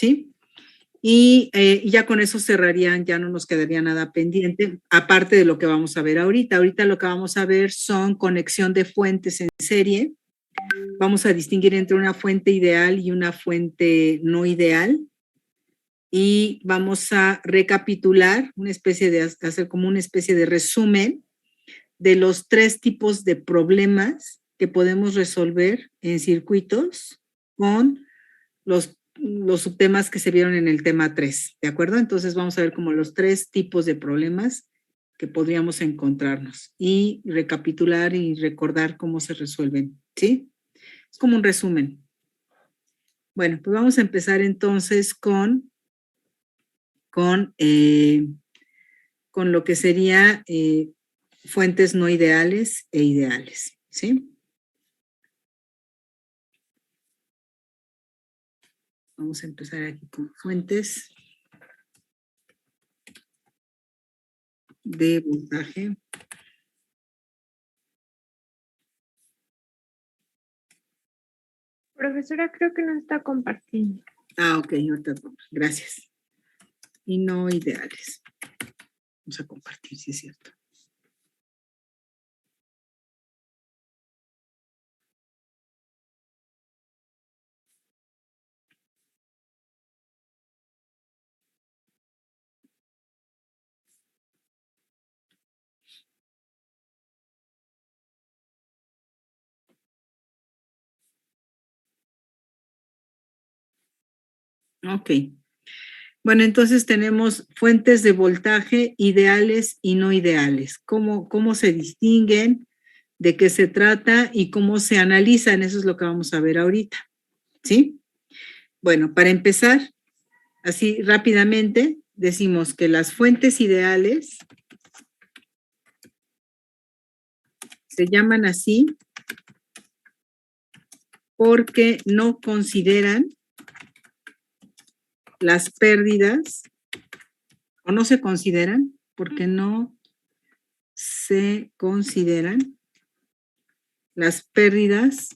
¿sí? Y ya con eso cerrarían, ya no nos quedaría nada pendiente, aparte de lo que vamos a ver ahorita. Ahorita lo que vamos a ver son conexión de fuentes en serie. Vamos a distinguir entre una fuente ideal y una fuente no ideal. Y vamos a recapitular, hacer como una especie de resumen de los 3 tipos de problemas que podemos resolver en circuitos con los subtemas que se vieron en el tema 3, ¿de acuerdo? Entonces vamos a ver como los 3 tipos de problemas que podríamos encontrarnos y recapitular y recordar cómo se resuelven, ¿sí? Es como un resumen. Bueno, pues vamos a empezar entonces con lo que sería fuentes no ideales e ideales, ¿sí? Vamos a empezar aquí con fuentes de voltaje. Profesora, creo que no está compartiendo. Ah, ok, ahorita, gracias. Y no ideales. Vamos a compartir, si es cierto. Ok. Bueno, entonces tenemos fuentes de voltaje ideales y no ideales. ¿Cómo se distinguen? ¿De qué se trata? ¿Y cómo se analizan? Eso es lo que vamos a ver ahorita. ¿Sí? Bueno, para empezar, así rápidamente, decimos que las fuentes ideales se llaman así porque no consideran las pérdidas, o no se consideran, porque no se consideran las pérdidas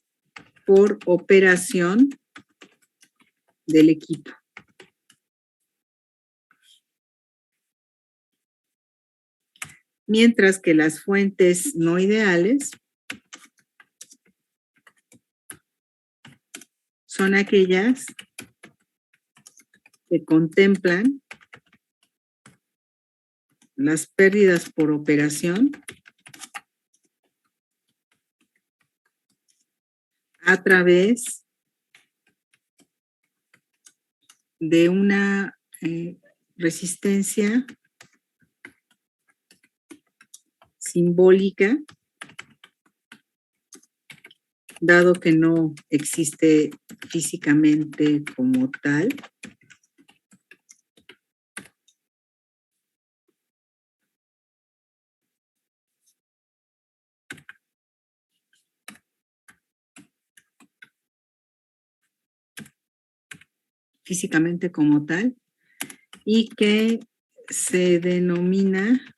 por operación del equipo. Mientras que las fuentes no ideales son aquellas que contemplan las pérdidas por operación a través de una resistencia simbólica, dado que no existe físicamente como tal. Físicamente como tal, y que se denomina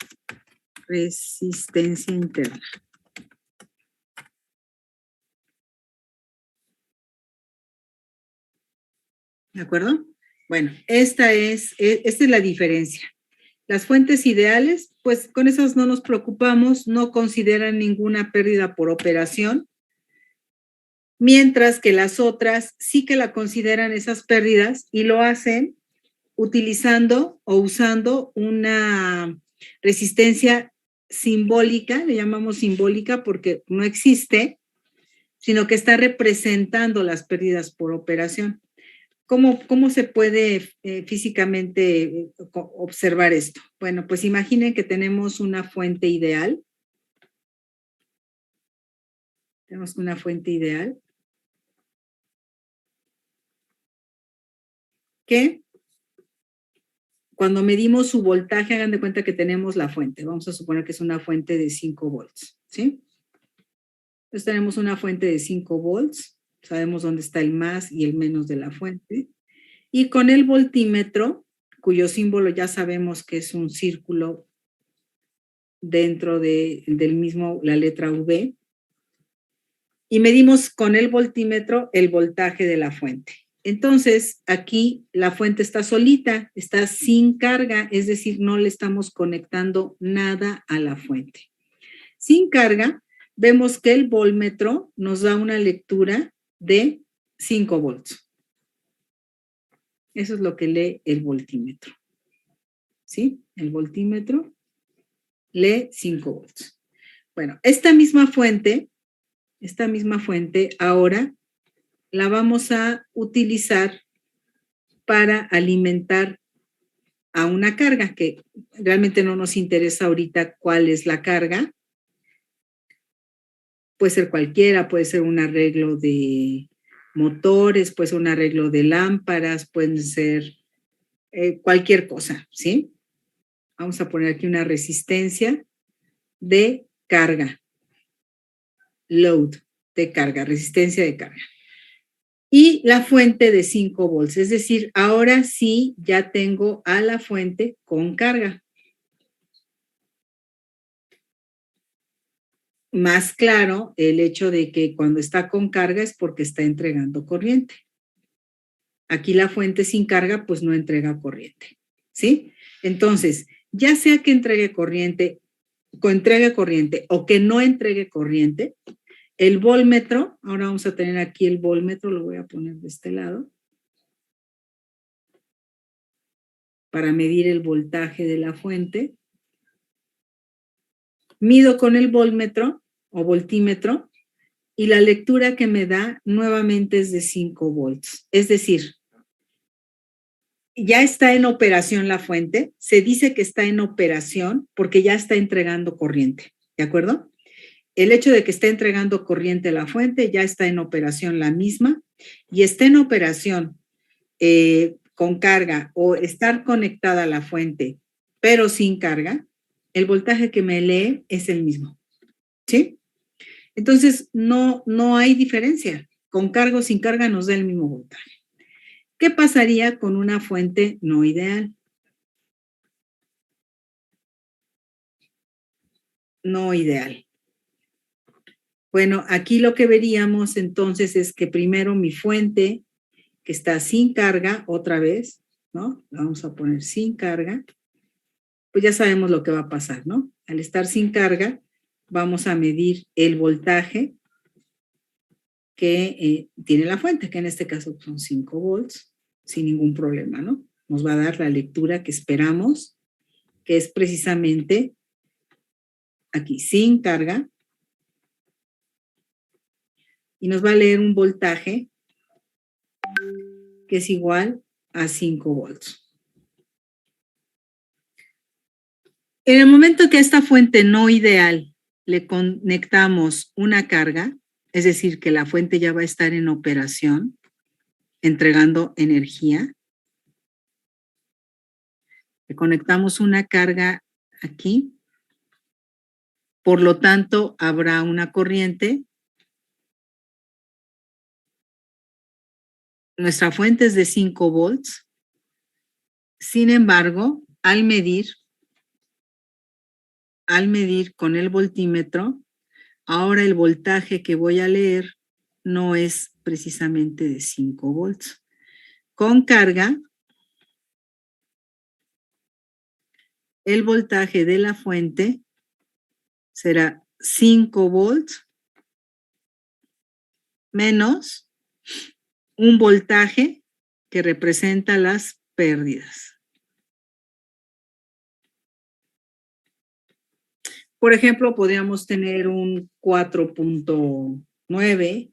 resistencia interna. ¿De acuerdo? Bueno, esta es la diferencia. Las fuentes ideales, pues con esas no nos preocupamos, no consideran ninguna pérdida por operación, mientras que las otras sí que la consideran esas pérdidas y lo hacen utilizando o usando una resistencia simbólica, le llamamos simbólica porque no existe, sino que está representando las pérdidas por operación. ¿Cómo se puede físicamente observar esto? Bueno, pues imaginen que tenemos una fuente ideal. Tenemos una fuente ideal que cuando medimos su voltaje, hagan de cuenta que tenemos la fuente. Vamos a suponer que es una fuente de 5 volts, ¿sí? Entonces tenemos una fuente de 5 volts. Sabemos dónde está el más y el menos de la fuente. Y con el voltímetro, cuyo símbolo ya sabemos que es un círculo dentro del mismo, la letra V, y medimos con el voltímetro el voltaje de la fuente. Entonces, aquí la fuente está solita, está sin carga, es decir, no le estamos conectando nada a la fuente. Sin carga, vemos que el voltmétro nos da una lectura de 5 volts. Eso es lo que lee el voltímetro. ¿Sí? El voltímetro lee 5 volts. Bueno, esta misma fuente ahora la vamos a utilizar para alimentar a una carga, que realmente no nos interesa ahorita cuál es la carga. Puede ser cualquiera, puede ser un arreglo de motores, puede ser un arreglo de lámparas, pueden ser cualquier cosa, ¿sí? Vamos a poner aquí una resistencia de carga, load de carga, resistencia de carga. Y la fuente de 5 volts, es decir, ahora sí ya tengo a la fuente con carga. Más claro, el hecho de que cuando está con carga es porque está entregando corriente. Aquí la fuente sin carga, pues no entrega corriente, ¿sí? Entonces, ya sea que entregue corriente o que no entregue corriente, el voltmétro, ahora vamos a tener aquí el voltmétro, lo voy a poner de este lado, para medir el voltaje de la fuente. Mido con el voltmétro o voltímetro y la lectura que me da nuevamente es de 5 volts. Es decir, ya está en operación la fuente, se dice que está en operación porque ya está entregando corriente, ¿de acuerdo? El hecho de que esté entregando corriente la fuente, ya está en operación la misma, y está en operación con carga o estar conectada a la fuente, pero sin carga, el voltaje que me lee es el mismo, ¿sí? Entonces, no hay diferencia. Con carga o sin carga nos da el mismo voltaje. ¿Qué pasaría con una fuente no ideal? No ideal. Bueno, aquí lo que veríamos entonces es que primero mi fuente, que está sin carga, otra vez, ¿no? La vamos a poner sin carga, pues ya sabemos lo que va a pasar, ¿no? Al estar sin carga, vamos a medir el voltaje que tiene la fuente, que en este caso son 5 volts, sin ningún problema, ¿no? Nos va a dar la lectura que esperamos, que es precisamente aquí, sin carga, y nos va a leer un voltaje que es igual a 5 volts. En el momento que a esta fuente no ideal le conectamos una carga, es decir, que la fuente ya va a estar en operación, entregando energía, le conectamos una carga aquí, por lo tanto habrá una corriente. Nuestra fuente es de 5 volts, sin embargo, al medir con el voltímetro, ahora el voltaje que voy a leer no es precisamente de 5 volts. Con carga, el voltaje de la fuente será 5 volts menos un voltaje que representa las pérdidas. Por ejemplo, podríamos tener un 4.9,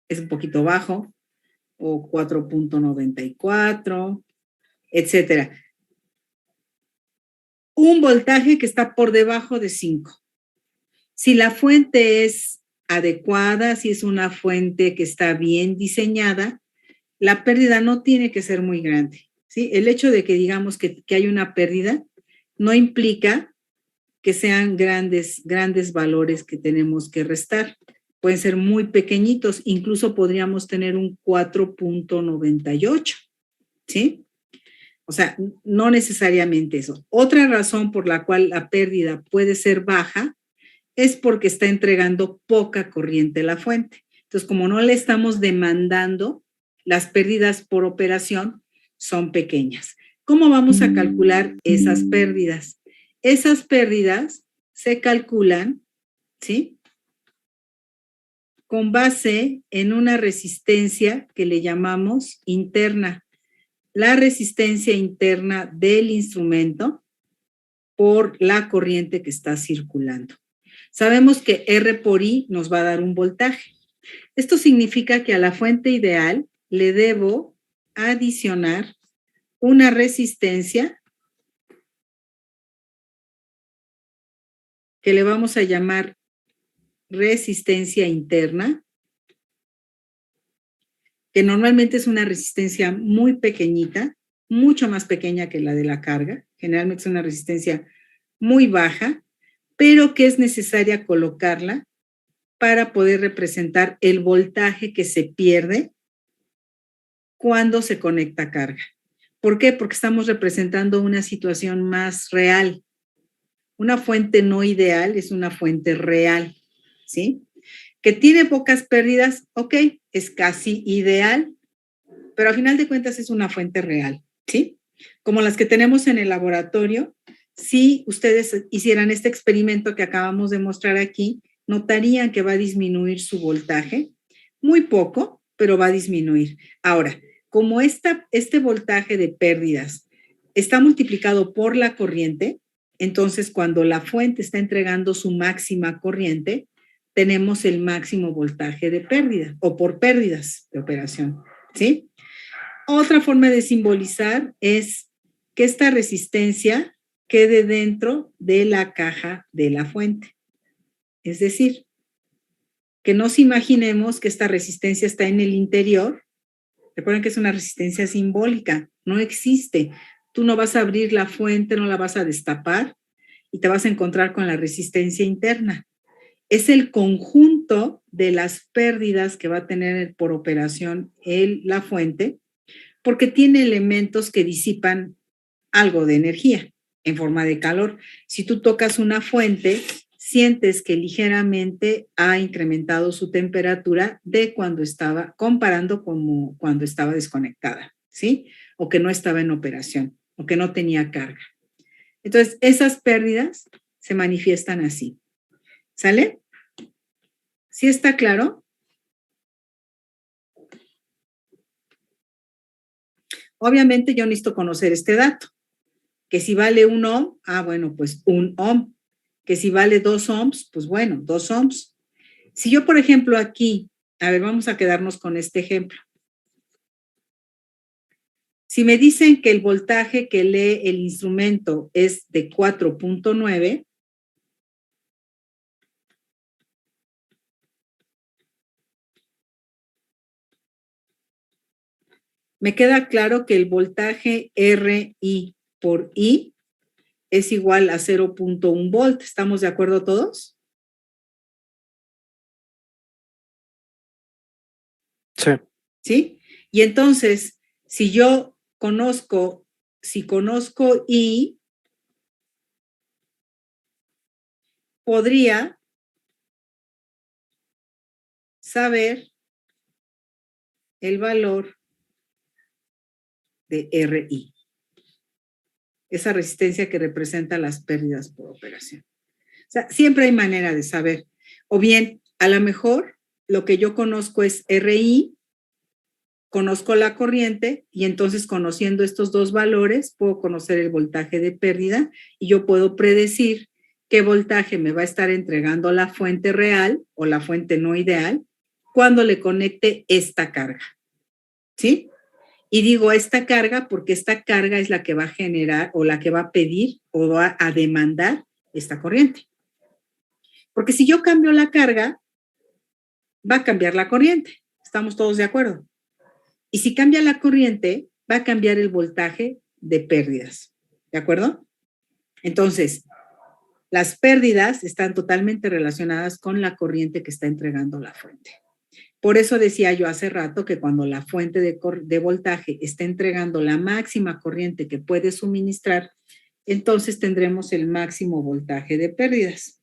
es un poquito bajo, o 4.94, etcétera. Un voltaje que está por debajo de 5. Si la fuente es adecuada, si es una fuente que está bien diseñada, la pérdida no tiene que ser muy grande, ¿sí? El hecho de que digamos que hay una pérdida no implica que sean grandes valores que tenemos que restar. Pueden ser muy pequeñitos, incluso podríamos tener un 4.98, ¿sí? O sea, no necesariamente eso. Otra razón por la cual la pérdida puede ser baja es porque está entregando poca corriente a la fuente. Entonces, como no le estamos demandando las pérdidas por operación son pequeñas. ¿Cómo vamos a calcular esas pérdidas? Esas pérdidas se calculan, ¿sí?, con base en una resistencia que le llamamos interna. La resistencia interna del instrumento por la corriente que está circulando. Sabemos que R por I nos va a dar un voltaje. Esto significa que a la fuente ideal le debo adicionar una resistencia que le vamos a llamar resistencia interna, que normalmente es una resistencia muy pequeñita, mucho más pequeña que la de la carga. Generalmente es una resistencia muy baja, pero que es necesaria colocarla para poder representar el voltaje que se pierde cuando se conecta carga. ¿Por qué? Porque estamos representando una situación más real. Una fuente no ideal es una fuente real, ¿sí? Que tiene pocas pérdidas, ok, es casi ideal, pero a final de cuentas es una fuente real, ¿sí? Como las que tenemos en el laboratorio, si ustedes hicieran este experimento que acabamos de mostrar aquí, notarían que va a disminuir su voltaje, muy poco, pero va a disminuir. Ahora, como este voltaje de pérdidas está multiplicado por la corriente, entonces cuando la fuente está entregando su máxima corriente, tenemos el máximo voltaje de pérdida o por pérdidas de operación, ¿sí? Otra forma de simbolizar es que esta resistencia quede dentro de la caja de la fuente. Es decir, que nos imaginemos que esta resistencia está en el interior. Recuerden que es una resistencia simbólica, no existe. Tú no vas a abrir la fuente, no la vas a destapar y te vas a encontrar con la resistencia interna. Es el conjunto de las pérdidas que va a tener por operación la fuente, porque tiene elementos que disipan algo de energía en forma de calor. Si tú tocas una fuente, sientes que ligeramente ha incrementado su temperatura de cuando estaba, comparando como cuando estaba desconectada, ¿sí? O que no estaba en operación, o que no tenía carga. Entonces, esas pérdidas se manifiestan así. ¿Sale? ¿Sí está claro? Obviamente yo necesito conocer este dato, que si vale 1 ohm, bueno, pues 1 ohm, que si vale 2 ohms, pues bueno, 2 ohms. Si yo, por ejemplo, aquí, a ver, vamos a quedarnos con este ejemplo. Si me dicen que el voltaje que lee el instrumento es de 4.9, me queda claro que el voltaje RI por I es igual a 0.1 volt. ¿Estamos de acuerdo todos? Sí. ¿Sí? Y entonces, si yo conozco I, podría saber el valor de RI, esa resistencia que representa las pérdidas por operación. O sea, siempre hay manera de saber. O bien, a lo mejor lo que yo conozco es RI, conozco la corriente y entonces conociendo estos dos valores puedo conocer el voltaje de pérdida y yo puedo predecir qué voltaje me va a estar entregando la fuente real o la fuente no ideal cuando le conecte esta carga. ¿Sí? Y digo esta carga porque esta carga es la que va a generar o la que va a pedir o va a demandar esta corriente. Porque si yo cambio la carga, va a cambiar la corriente. ¿Estamos todos de acuerdo? Y si cambia la corriente, va a cambiar el voltaje de pérdidas. ¿De acuerdo? Entonces, las pérdidas están totalmente relacionadas con la corriente que está entregando la fuente. Por eso decía yo hace rato que cuando la fuente de voltaje está entregando la máxima corriente que puede suministrar, entonces tendremos el máximo voltaje de pérdidas.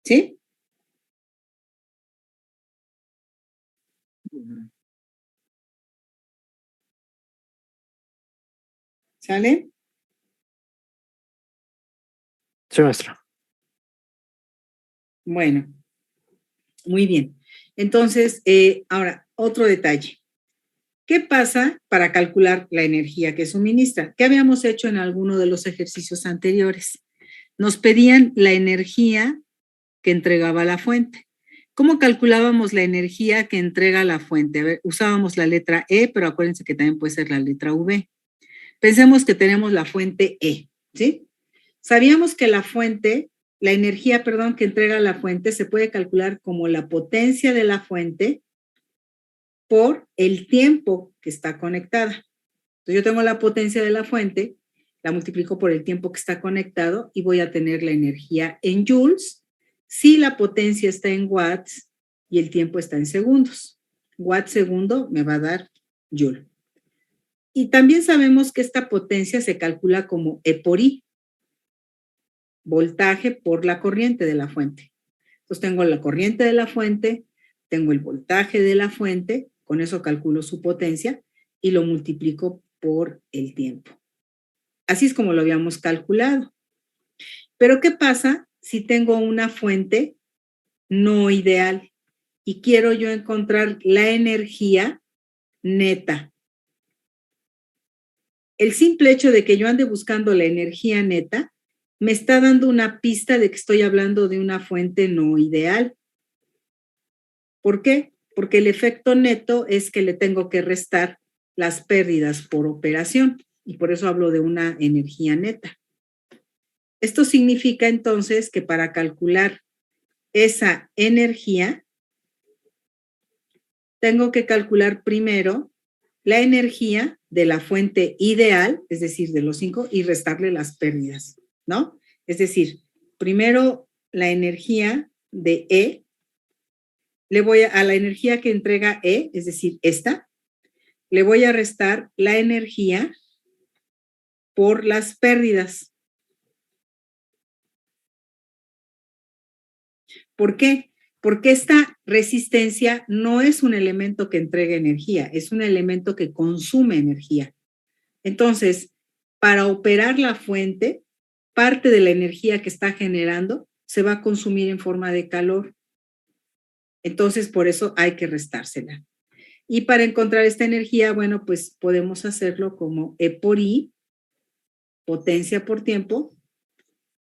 ¿Sí? ¿Sale? Sí, maestra. Bueno, muy bien. Entonces, ahora, otro detalle. ¿Qué pasa para calcular la energía que suministra? ¿Qué habíamos hecho en alguno de los ejercicios anteriores? Nos pedían la energía que entregaba la fuente. ¿Cómo calculábamos la energía que entrega la fuente? A ver, usábamos la letra E, pero acuérdense que también puede ser la letra V. Pensemos que tenemos la fuente E, ¿sí? Sabíamos que la fuente, la energía, perdón, que entrega la fuente se puede calcular como la potencia de la fuente por el tiempo que está conectada. Entonces yo tengo la potencia de la fuente, la multiplico por el tiempo que está conectado y voy a tener la energía en joules si la potencia está en watts y el tiempo está en segundos. Watt segundo me va a dar joule. Y también sabemos que esta potencia se calcula como E por I, voltaje por la corriente de la fuente. Entonces tengo la corriente de la fuente, tengo el voltaje de la fuente, con eso calculo su potencia y lo multiplico por el tiempo. Así es como lo habíamos calculado. Pero ¿qué pasa si tengo una fuente no ideal y quiero yo encontrar la energía neta? El simple hecho de que yo ande buscando la energía neta me está dando una pista de que estoy hablando de una fuente no ideal. ¿Por qué? Porque el efecto neto es que le tengo que restar las pérdidas por operación y por eso hablo de una energía neta. Esto significa entonces que para calcular esa energía tengo que calcular primero la energía de la fuente ideal, es decir, de los 5, y restarle las pérdidas, ¿no? Es decir, primero la energía de E, le voy a la energía que entrega E, es decir, esta, le voy a restar la energía por las pérdidas. ¿Por qué? Porque esta resistencia no es un elemento que entregue energía, es un elemento que consume energía. Entonces, para operar la fuente, parte de la energía que está generando se va a consumir en forma de calor. Entonces, por eso hay que restársela. Y para encontrar esta energía, bueno, pues podemos hacerlo como E por I, potencia por tiempo,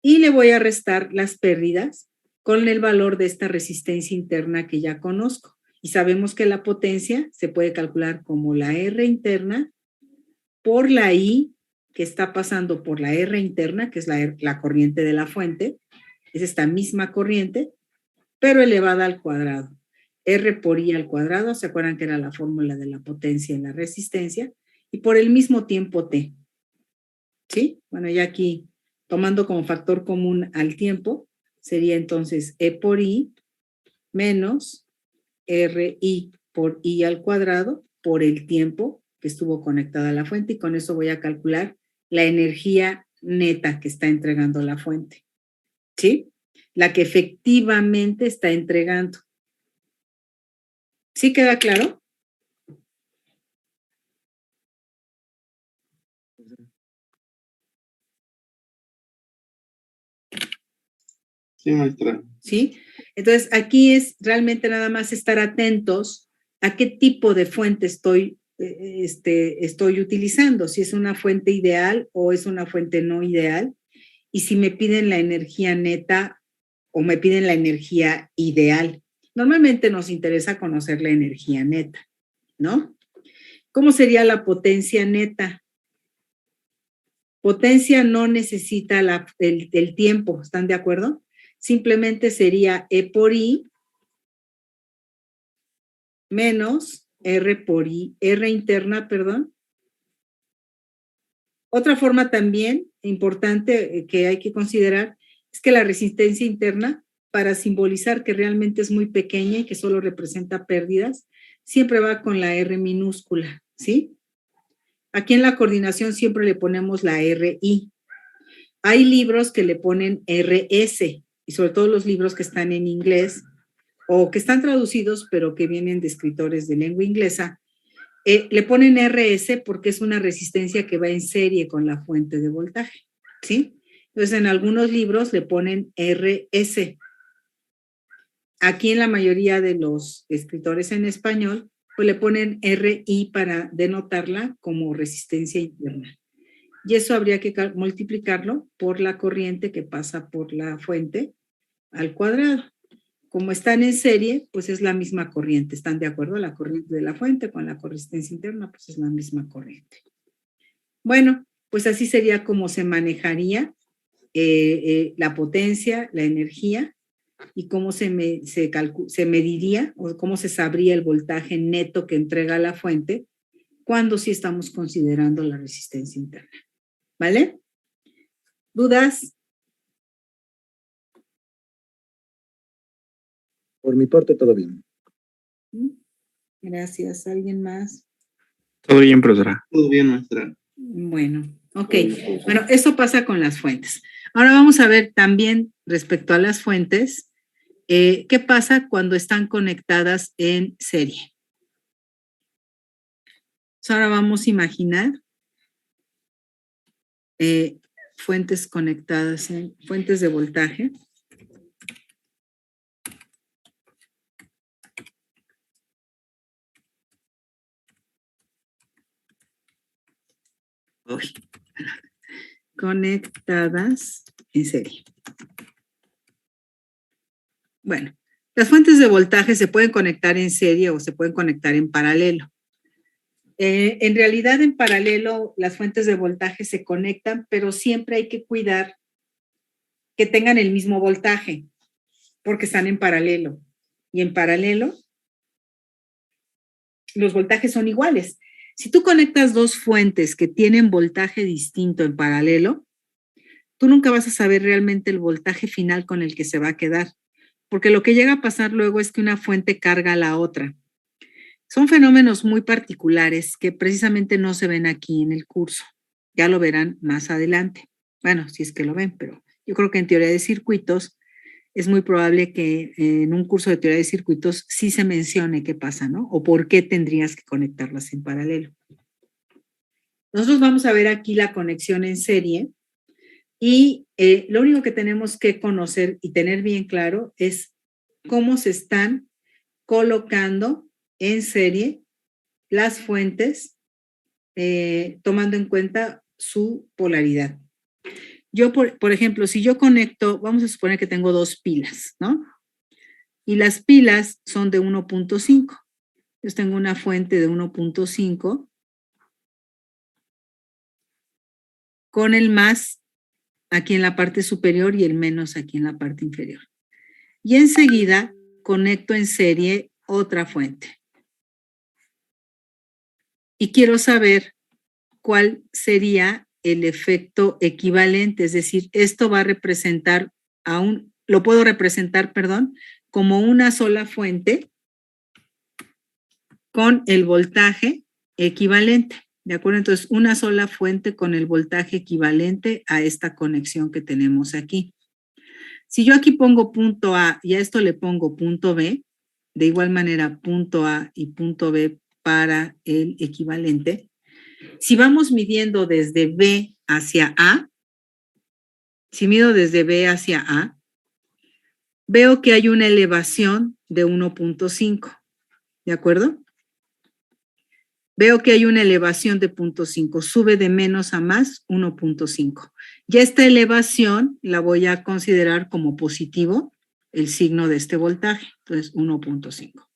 y le voy a restar las pérdidas con el valor de esta resistencia interna que ya conozco. Y sabemos que la potencia se puede calcular como la R interna por la I que está pasando por la R interna, que es la corriente de la fuente, es esta misma corriente, pero elevada al cuadrado. R por I al cuadrado, ¿se acuerdan que era la fórmula de la potencia en la resistencia? Y por el mismo tiempo T. ¿Sí? Bueno, ya aquí, tomando como factor común al tiempo, sería entonces E por I menos RI por I al cuadrado por el tiempo que estuvo conectada a la fuente, y con eso voy a calcular la energía neta que está entregando la fuente. ¿Sí? La que efectivamente está entregando. ¿Sí queda claro? Sí, maestra. ¿Sí? Entonces, aquí es realmente nada más estar atentos a qué tipo de fuente estoy utilizando, si es una fuente ideal o es una fuente no ideal, y si me piden la energía neta o me piden la energía ideal. Normalmente nos interesa conocer la energía neta, ¿no? ¿Cómo sería la potencia neta? Potencia no necesita el tiempo, ¿están de acuerdo? Simplemente sería E por I menos R por I, R interna, perdón. Otra forma también importante que hay que considerar es que la resistencia interna, para simbolizar que realmente es muy pequeña y que solo representa pérdidas, siempre va con la R minúscula, ¿sí? Aquí en la coordinación siempre le ponemos la RI. Hay libros que le ponen RS, y sobre todo los libros que están en inglés o que están traducidos pero que vienen de escritores de lengua inglesa, Le ponen RS porque es una resistencia que va en serie con la fuente de voltaje, ¿sí? Entonces, en algunos libros le ponen RS. Aquí en la mayoría de los escritores en español, pues le ponen RI para denotarla como resistencia interna. Y eso habría que multiplicarlo por la corriente que pasa por la fuente al cuadrado. Como están en serie, pues es la misma corriente. ¿Están de acuerdo? La corriente de la fuente con la resistencia interna, pues es la misma corriente. Bueno, pues así sería como se manejaría la potencia, la energía y cómo se mediría o cómo se sabría el voltaje neto que entrega la fuente cuando sí estamos considerando la resistencia interna. ¿Vale? ¿Dudas? Por mi parte, todo bien. Gracias. ¿Alguien más? Todo bien, profesora. Todo bien, maestra. Bueno, ok. Bueno, eso pasa con las fuentes. Ahora vamos a ver también respecto a las fuentes, ¿qué pasa cuando están conectadas en serie? Ahora vamos a imaginar fuentes conectadas en fuentes de voltaje. Conectadas en serie. Bueno, las fuentes de voltaje se pueden conectar en serie o se pueden conectar en paralelo. En realidad, en paralelo, las fuentes de voltaje se conectan, pero siempre hay que cuidar que tengan el mismo voltaje, porque están en paralelo. Y en paralelo, los voltajes son iguales. Si tú conectas dos fuentes que tienen voltaje distinto en paralelo, tú nunca vas a saber realmente el voltaje final con el que se va a quedar, porque lo que llega a pasar luego es que una fuente carga a la otra. Son fenómenos muy particulares que precisamente no se ven aquí en el curso. Ya lo verán más adelante. Bueno, si es que lo ven, pero yo creo que en teoría de circuitos es muy probable que en un curso de teoría de circuitos sí se mencione qué pasa, ¿no? O por qué tendrías que conectarlas en paralelo. Nosotros vamos a ver aquí la conexión en serie y lo único que tenemos que conocer y tener bien claro es cómo se están colocando en serie las fuentes tomando en cuenta su polaridad. Yo, por ejemplo, si yo conecto, vamos a suponer que tengo dos pilas, ¿no? Y las pilas son de 1.5. Yo tengo una fuente de 1.5 con el más aquí en la parte superior y el menos aquí en la parte inferior. Y enseguida conecto en serie otra fuente. Y quiero saber cuál sería el efecto equivalente, es decir, esto va a representar lo puedo representar, perdón, como una sola fuente con el voltaje equivalente, ¿de acuerdo? Entonces, una sola fuente con el voltaje equivalente a esta conexión que tenemos aquí. Si yo aquí pongo punto A y a esto le pongo punto B, de igual manera punto A y punto B para el equivalente, si vamos midiendo desde B hacia A, si mido desde B hacia A, veo que hay una elevación de 1.5, ¿de acuerdo? Veo que hay una elevación de 0.5, sube de menos a más 1.5. Ya esta elevación la voy a considerar como positivo, el signo de este voltaje, entonces 1.5.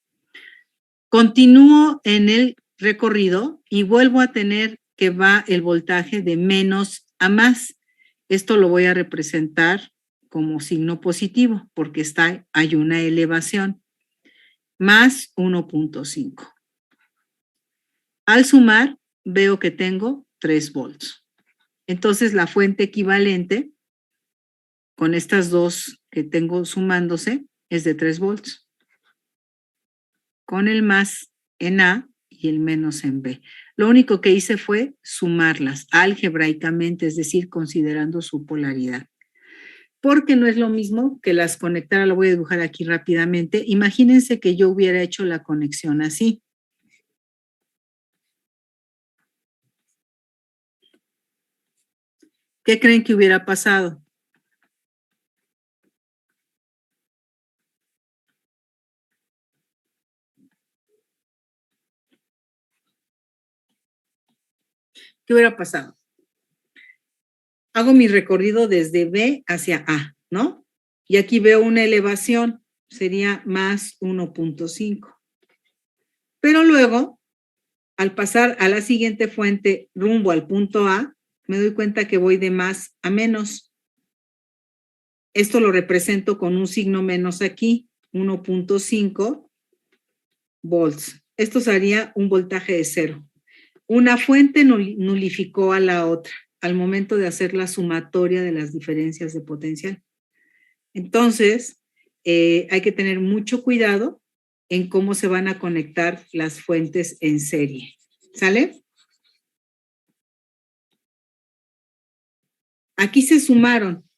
Continúo en el recorrido y vuelvo a tener que va el voltaje de menos a más. Esto lo voy a representar como signo positivo porque hay una elevación, más 1.5. Al sumar, veo que tengo 3 volts. Entonces, la fuente equivalente con estas dos que tengo sumándose es de 3 volts. Con el más en A y el menos en B. Lo único que hice fue sumarlas algebraicamente, es decir, considerando su polaridad. Porque no es lo mismo que las conectara, lo voy a dibujar aquí rápidamente. Imagínense que yo hubiera hecho la conexión así. ¿Qué creen que hubiera pasado? ¿Qué hubiera pasado? Hago mi recorrido desde B hacia A, ¿no? Y aquí veo una elevación, sería más 1.5. Pero luego, al pasar a la siguiente fuente rumbo al punto A, me doy cuenta que voy de más a menos. Esto lo represento con un signo menos aquí, 1.5 volts. Esto sería un voltaje de 0. Una fuente nulificó a la otra al momento de hacer la sumatoria de las diferencias de potencial. Entonces, hay que tener mucho cuidado en cómo se van a conectar las fuentes en serie. ¿Sale? Aquí se sumaron.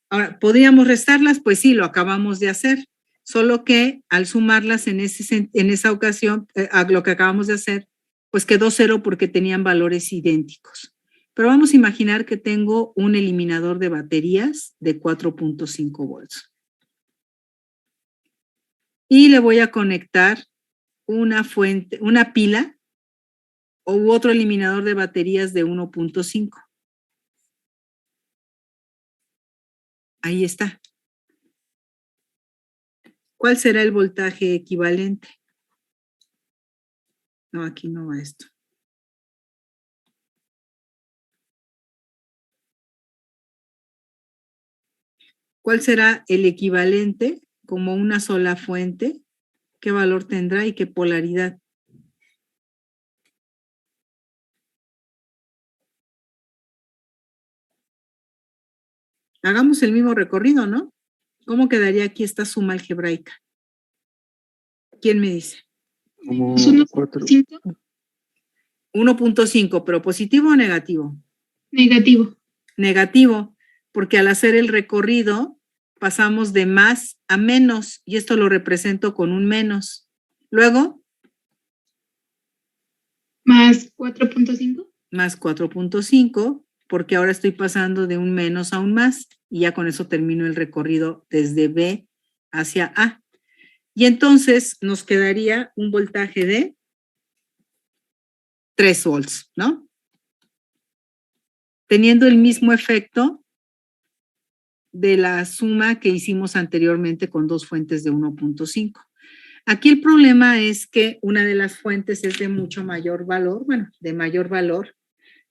Ahora, ¿podríamos restarlas? Pues sí, lo acabamos de hacer. Solo que al sumarlas en esa ocasión, lo que acabamos de hacer, pues quedó 0 porque tenían valores idénticos. Pero vamos a imaginar que tengo un eliminador de baterías de 4.5 volts. Y le voy a conectar una fuente, una pila u otro eliminador de baterías de 1.5. Ahí está. ¿Cuál será el voltaje equivalente? No, aquí no va esto. ¿Cuál será el equivalente como una sola fuente? ¿Qué valor tendrá y qué polaridad? Hagamos el mismo recorrido, ¿no? ¿Cómo quedaría aquí esta suma algebraica? ¿Quién me dice? Como 1.5. 1.5, pero ¿positivo o negativo? Negativo. Negativo, porque al hacer el recorrido pasamos de más a menos y esto lo represento con un menos. Luego, Más 4.5. más 4.5, porque ahora estoy pasando de un menos a un más y ya con eso termino el recorrido desde B hacia A. Y entonces nos quedaría un voltaje de 3 volts, ¿no? Teniendo el mismo efecto de la suma que hicimos anteriormente con dos fuentes de 1.5. Aquí el problema es que una de las fuentes es de mucho mayor valor, bueno, de mayor valor.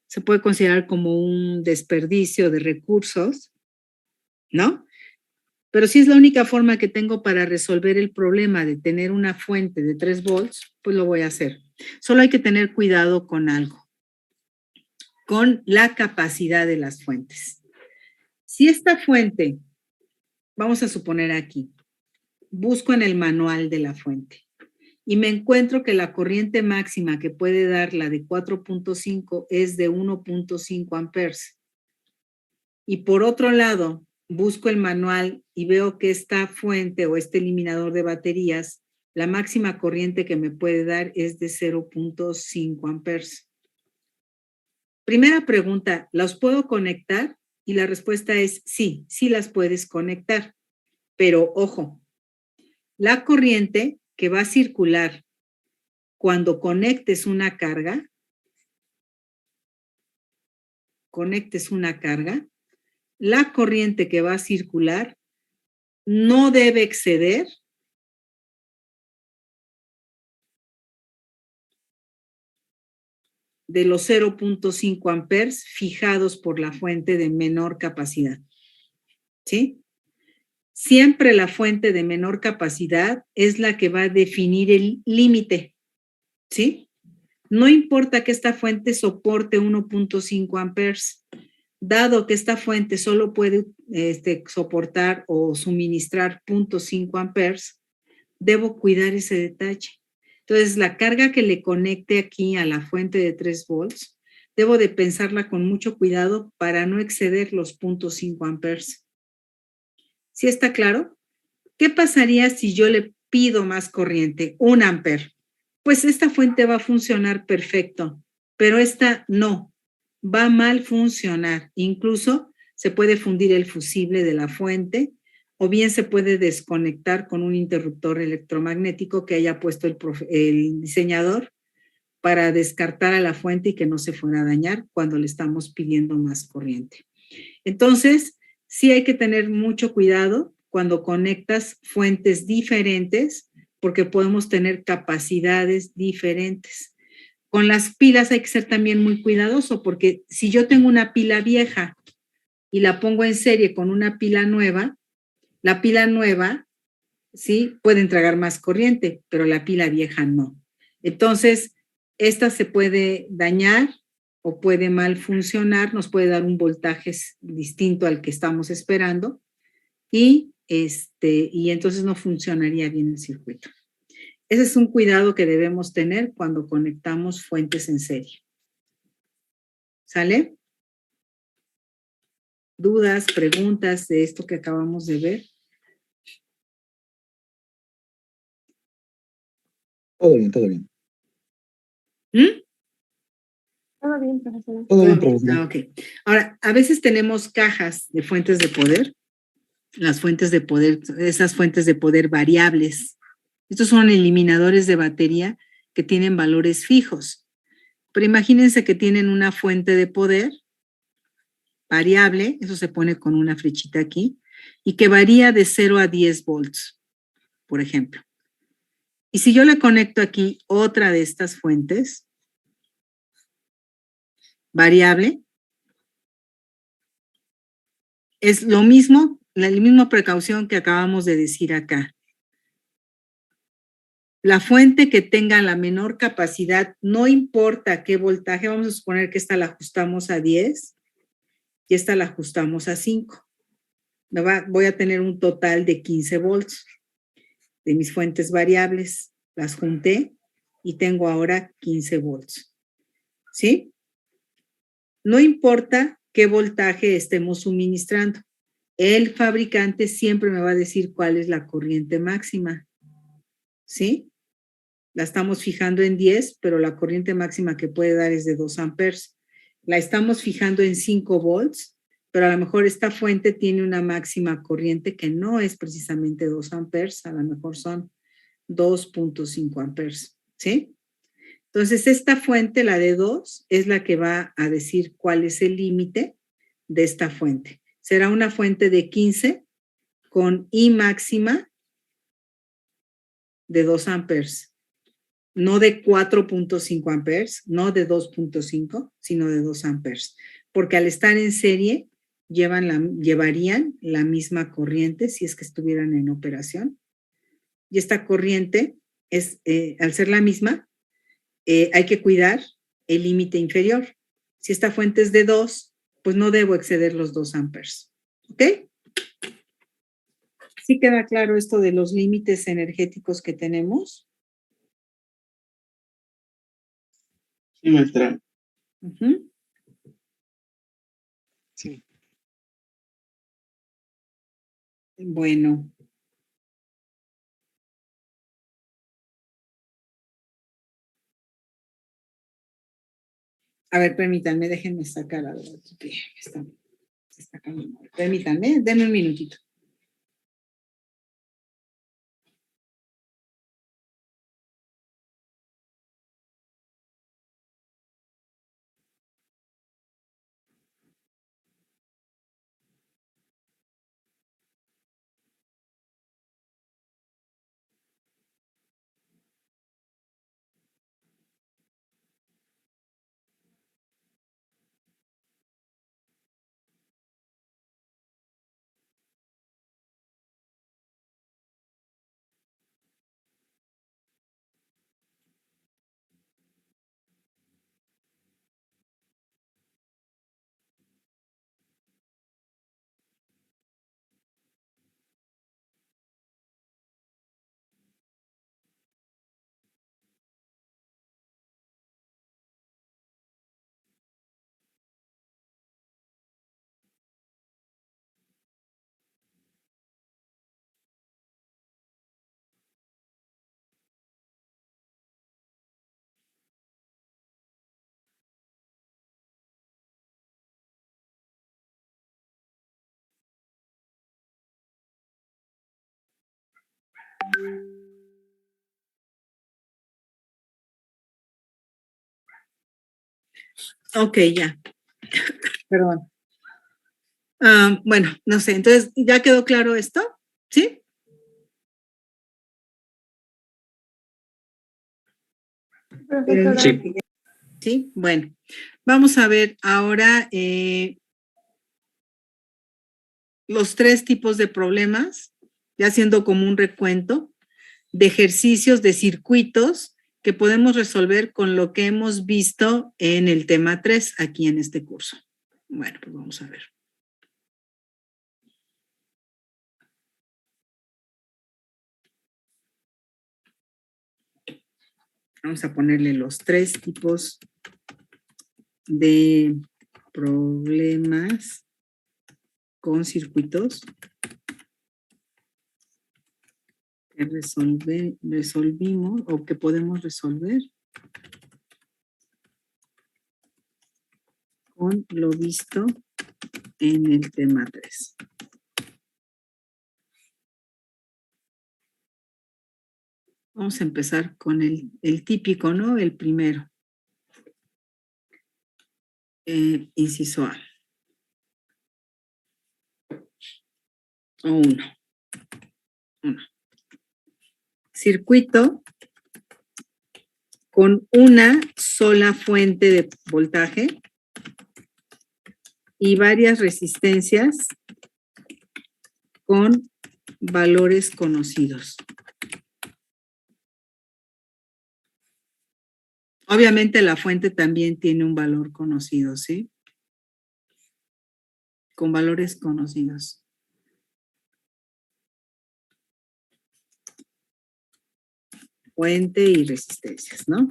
Se puede considerar como un desperdicio de recursos, ¿no? Pero si es la única forma que tengo para resolver el problema de tener una fuente de 3 volts, pues lo voy a hacer. Solo hay que tener cuidado con algo, con la capacidad de las fuentes. Si esta fuente, vamos a suponer aquí, busco en el manual de la fuente y me encuentro que la corriente máxima que puede dar la de 4.5 es de 1.5 amperes. Y por otro lado, busco el manual y veo que esta fuente o este eliminador de baterías, la máxima corriente que me puede dar es de 0.5 amperes. Primera pregunta, ¿las puedo conectar? Y la respuesta es sí, sí las puedes conectar. Pero ojo, la corriente que va a circular cuando conectes una carga, la corriente que va a circular no debe exceder de los 0.5 amperes fijados por la fuente de menor capacidad. ¿Sí? Siempre la fuente de menor capacidad es la que va a definir el límite. ¿Sí? No importa que esta fuente soporte 1.5 amperes. Dado que esta fuente solo puede soportar o suministrar 0.5 amperes, debo cuidar ese detalle. Entonces, la carga que le conecte aquí a la fuente de 3 volts, debo de pensarla con mucho cuidado para no exceder los 0.5 amperes. ¿Sí está claro? ¿Qué pasaría si yo le pido más corriente? 1 amper. Pues esta fuente va a funcionar perfecto, pero esta no. va a mal funcionar. Incluso se puede fundir el fusible de la fuente o bien se puede desconectar con un interruptor electromagnético que haya puesto el diseñador para descartar a la fuente y que no se fuera a dañar cuando le estamos pidiendo más corriente. Entonces, sí hay que tener mucho cuidado cuando conectas fuentes diferentes porque podemos tener capacidades diferentes. Con las pilas hay que ser también muy cuidadoso porque si yo tengo una pila vieja y la pongo en serie con una pila nueva, la pila nueva, sí, puede entregar más corriente, pero la pila vieja no. Entonces, esta se puede dañar o puede mal funcionar, nos puede dar un voltaje distinto al que estamos esperando y entonces no funcionaría bien el circuito. Ese es un cuidado que debemos tener cuando conectamos fuentes en serie. ¿Sale? ¿Dudas, preguntas de esto que acabamos de ver? Todo bien, todo bien. ¿Mm? Todo bien, profesora. Todo bien, profesora. Ok. Ahora, a veces tenemos cajas de fuentes de poder. Las fuentes de poder, esas fuentes de poder variables. Estos son eliminadores de batería que tienen valores fijos. Pero imagínense que tienen una fuente de poder variable, eso se pone con una flechita aquí, y que varía de 0 a 10 volts, por ejemplo. Y si yo le conecto aquí otra de estas fuentes, variable, es lo mismo, la misma precaución que acabamos de decir acá. La fuente que tenga la menor capacidad, no importa qué voltaje, vamos a suponer que esta la ajustamos a 10 y esta la ajustamos a 5. Voy a tener un total de 15 volts de mis fuentes variables. Las junté y tengo ahora 15 volts. ¿Sí? No importa qué voltaje estemos suministrando. El fabricante siempre me va a decir cuál es la corriente máxima. ¿Sí? La estamos fijando en 10, pero la corriente máxima que puede dar es de 2 amperes. La estamos fijando en 5 volts, pero a lo mejor esta fuente tiene una máxima corriente que no es precisamente 2 amperes, a lo mejor son 2.5 amperes, ¿sí? Entonces, esta fuente, la de 2, es la que va a decir cuál es el límite de esta fuente. Será una fuente de 15 con I máxima de 2 amperes. No de 4.5 amperes, no de 2.5, sino de 2 amperes. Porque al estar en serie, llevarían la misma corriente si es que estuvieran en operación. Y esta corriente, al ser la misma, hay que cuidar el límite inferior. Si esta fuente es de 2, pues no debo exceder los 2 amperes. ¿Ok? ¿Sí queda claro esto de los límites energéticos que tenemos? Sí, maestra. Uh-huh. Sí. Bueno. A ver, permítanme, déjenme sacar algo aquí que se está cambiando. Permítanme, denme un minutito. Ok, ya. Perdón. Bueno, no sé, entonces, ¿ya quedó claro esto? ¿Sí? Profesora, Sí. Sí, bueno. Vamos a ver ahora los 3 tipos de problemas, ya haciendo como un recuento de ejercicios, de circuitos que podemos resolver con lo que hemos visto en el tema 3 aquí en este curso. Bueno, pues vamos a ver. Vamos a ponerle los 3 tipos de problemas con circuitos que resolvimos o que podemos resolver con lo visto en el tema 3. Vamos a empezar con el típico, ¿no? El primero. Inciso A. O 1. Circuito con una sola fuente de voltaje y varias resistencias con valores conocidos. Obviamente la fuente también tiene un valor conocido, ¿sí? Con valores conocidos. Fuente y resistencias, ¿no?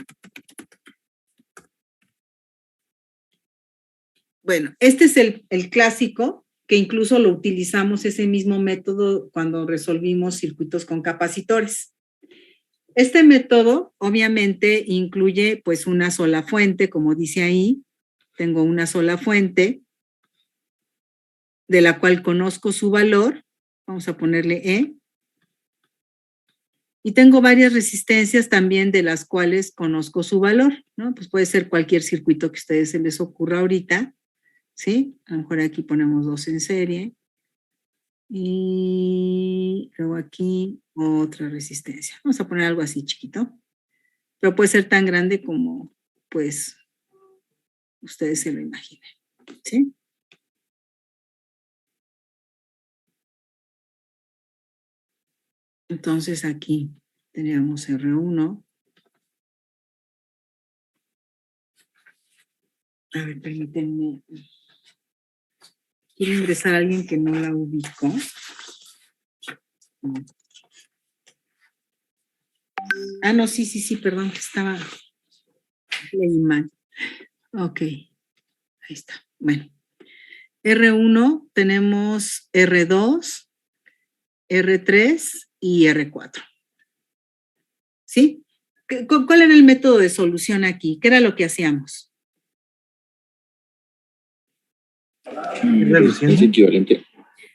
Bueno, este es el clásico, que incluso lo utilizamos ese mismo método cuando resolvimos circuitos con capacitores. Este método obviamente incluye pues una sola fuente, como dice ahí. Tengo una sola fuente de la cual conozco su valor. Vamos a ponerle E. Y tengo varias resistencias también de las cuales conozco su valor, ¿no? Pues puede ser cualquier circuito que a ustedes se les ocurra ahorita, ¿sí? A lo mejor aquí ponemos 2 en serie. Y luego aquí otra resistencia. Vamos a poner algo así chiquito. Pero puede ser tan grande como, pues, ustedes se lo imaginen, ¿sí? Entonces aquí teníamos R1. A ver, permítanme. Quiero ingresar a alguien que no la ubicó. Ah, no, sí, perdón, que estaba leí mal. Ok, ahí está. Bueno, R1 tenemos R2, R3 y R4. ¿Sí? ¿Cuál era el método de solución aquí? ¿Qué era lo que hacíamos? Es equivalente.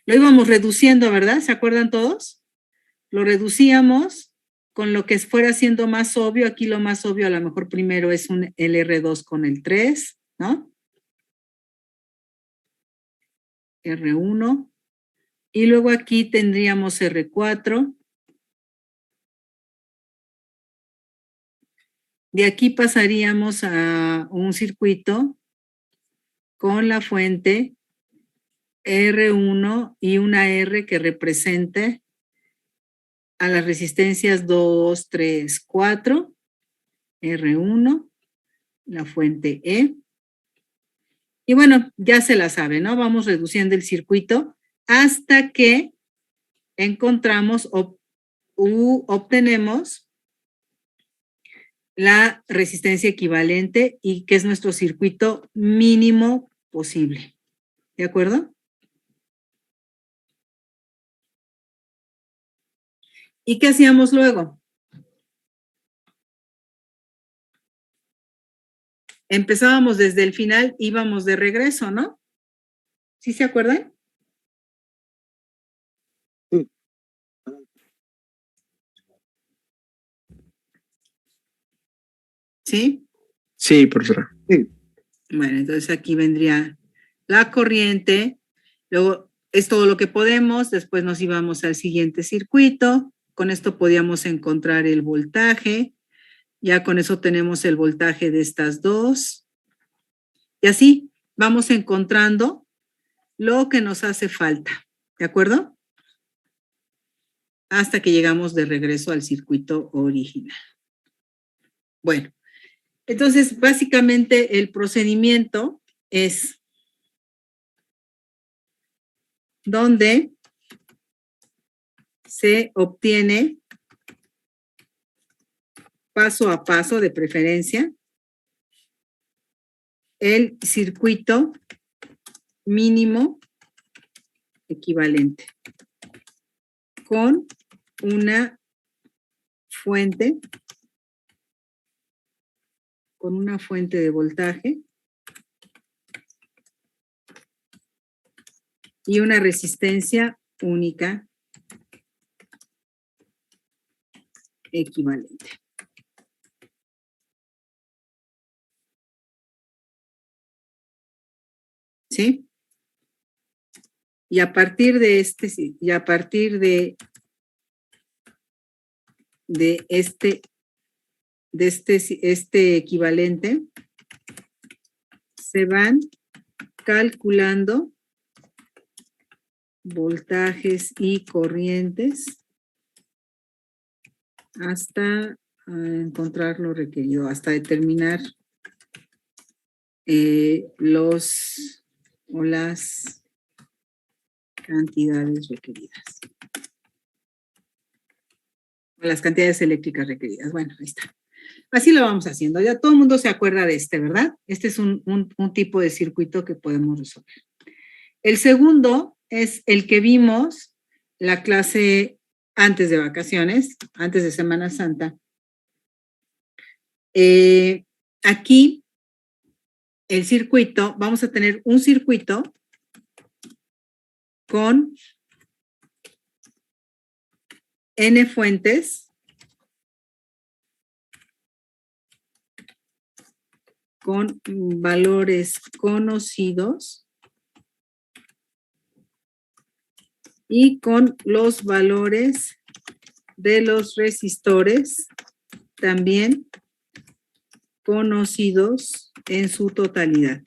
Lo íbamos reduciendo, ¿verdad? ¿Se acuerdan todos? Lo reducíamos con lo que fuera siendo más obvio. Aquí lo más obvio a lo mejor primero es el R2 con el 3, ¿no? R1. Y luego aquí tendríamos R4. De aquí pasaríamos a un circuito con la fuente R1 y una R que represente a las resistencias 2, 3, 4, R1, la fuente E. Y bueno, ya se la sabe, ¿no? Vamos reduciendo el circuito hasta que encontramos o obtenemos la resistencia equivalente y que es nuestro circuito mínimo posible. ¿De acuerdo? ¿Y qué hacíamos luego? Empezábamos desde el final, íbamos de regreso, ¿no? ¿Sí se acuerdan? Sí. ¿Sí? Sí, profesora. Bueno, entonces aquí vendría la corriente, luego es todo lo que podemos, después nos íbamos al siguiente circuito, con esto podíamos encontrar el voltaje, ya con eso tenemos el voltaje de estas dos, y así vamos encontrando lo que nos hace falta, ¿de acuerdo? Hasta que llegamos de regreso al circuito original. Bueno, entonces básicamente el procedimiento es donde se obtiene paso a paso, de preferencia, el circuito mínimo equivalente con una fuente de voltaje y una resistencia única equivalente. ¿Sí? Y a partir de este equivalente, se van calculando voltajes y corrientes hasta encontrar lo requerido, hasta determinar las cantidades requeridas. Las cantidades eléctricas requeridas. Bueno, ahí está. Así lo vamos haciendo. Ya todo el mundo se acuerda de ¿verdad? Este es un tipo de circuito que podemos resolver. El segundo es el que vimos la clase antes de vacaciones, antes de Semana Santa. Aquí, el circuito, vamos a tener un circuito con N fuentes con valores conocidos y con los valores de los resistores también conocidos en su totalidad.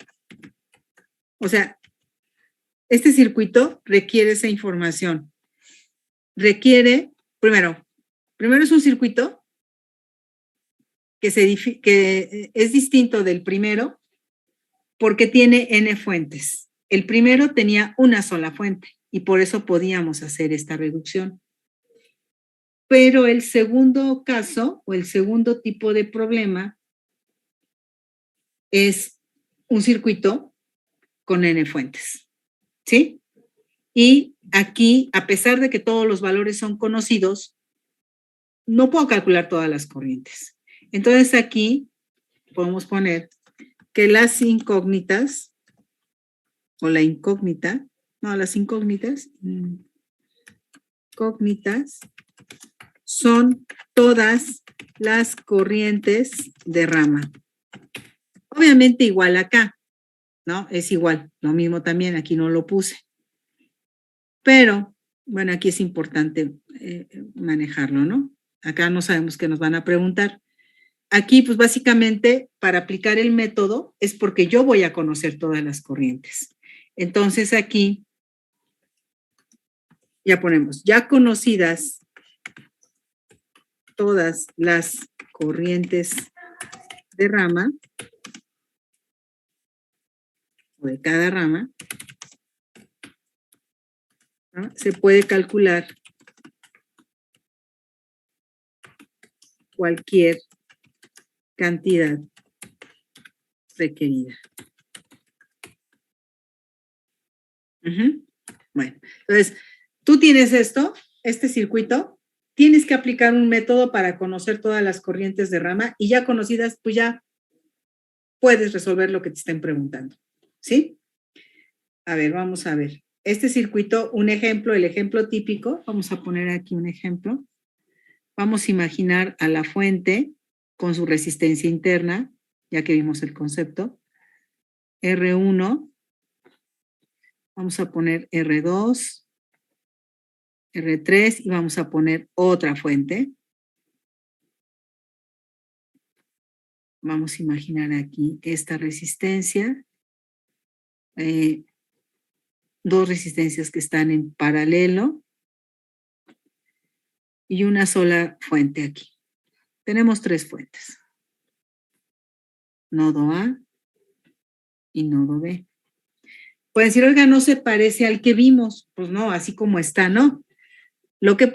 O sea, este circuito requiere esa información. Requiere, primero es un circuito que es distinto del primero porque tiene N fuentes. El primero tenía una sola fuente y por eso podíamos hacer esta reducción. Pero el segundo caso o el segundo tipo de problema es un circuito con N fuentes, ¿sí? Y aquí, a pesar de que todos los valores son conocidos, no puedo calcular todas las corrientes. Entonces aquí podemos poner que las incógnitas, o la incógnita, no, las incógnitas son todas las corrientes de rama. Obviamente igual acá, ¿no? Es igual, lo mismo también, aquí no lo puse. Pero, bueno, aquí es importante manejarlo, ¿no? Acá no sabemos qué nos van a preguntar. Aquí, pues básicamente, para aplicar el método es porque yo voy a conocer todas las corrientes. Entonces aquí ya ponemos, ya conocidas todas las corrientes de rama, o de cada rama, ¿no? Se puede calcular cualquier cantidad requerida. Bueno, entonces, tú tienes este circuito, tienes que aplicar un método para conocer todas las corrientes de rama y ya conocidas, pues ya puedes resolver lo que te estén preguntando, ¿sí? A ver, vamos a ver. Este circuito, un ejemplo, el ejemplo típico, vamos a poner aquí un ejemplo. Vamos a imaginar a la fuente con su resistencia interna, ya que vimos el concepto. R1, vamos a poner R2, R3 y vamos a poner otra fuente. Vamos a imaginar aquí esta resistencia, dos resistencias que están en paralelo y una sola fuente aquí. Tenemos tres fuentes. Nodo A y nodo B. Pueden decir, oiga, no se parece al que vimos. Pues no, así como está, ¿no? Lo que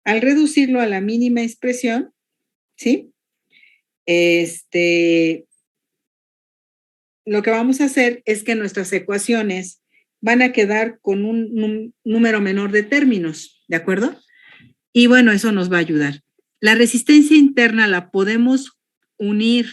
al reducirlo a la mínima expresión, ¿sí? Lo que vamos a hacer es que nuestras ecuaciones van a quedar con un número menor de términos, ¿de acuerdo? Y bueno, eso nos va a ayudar. La resistencia interna la podemos unir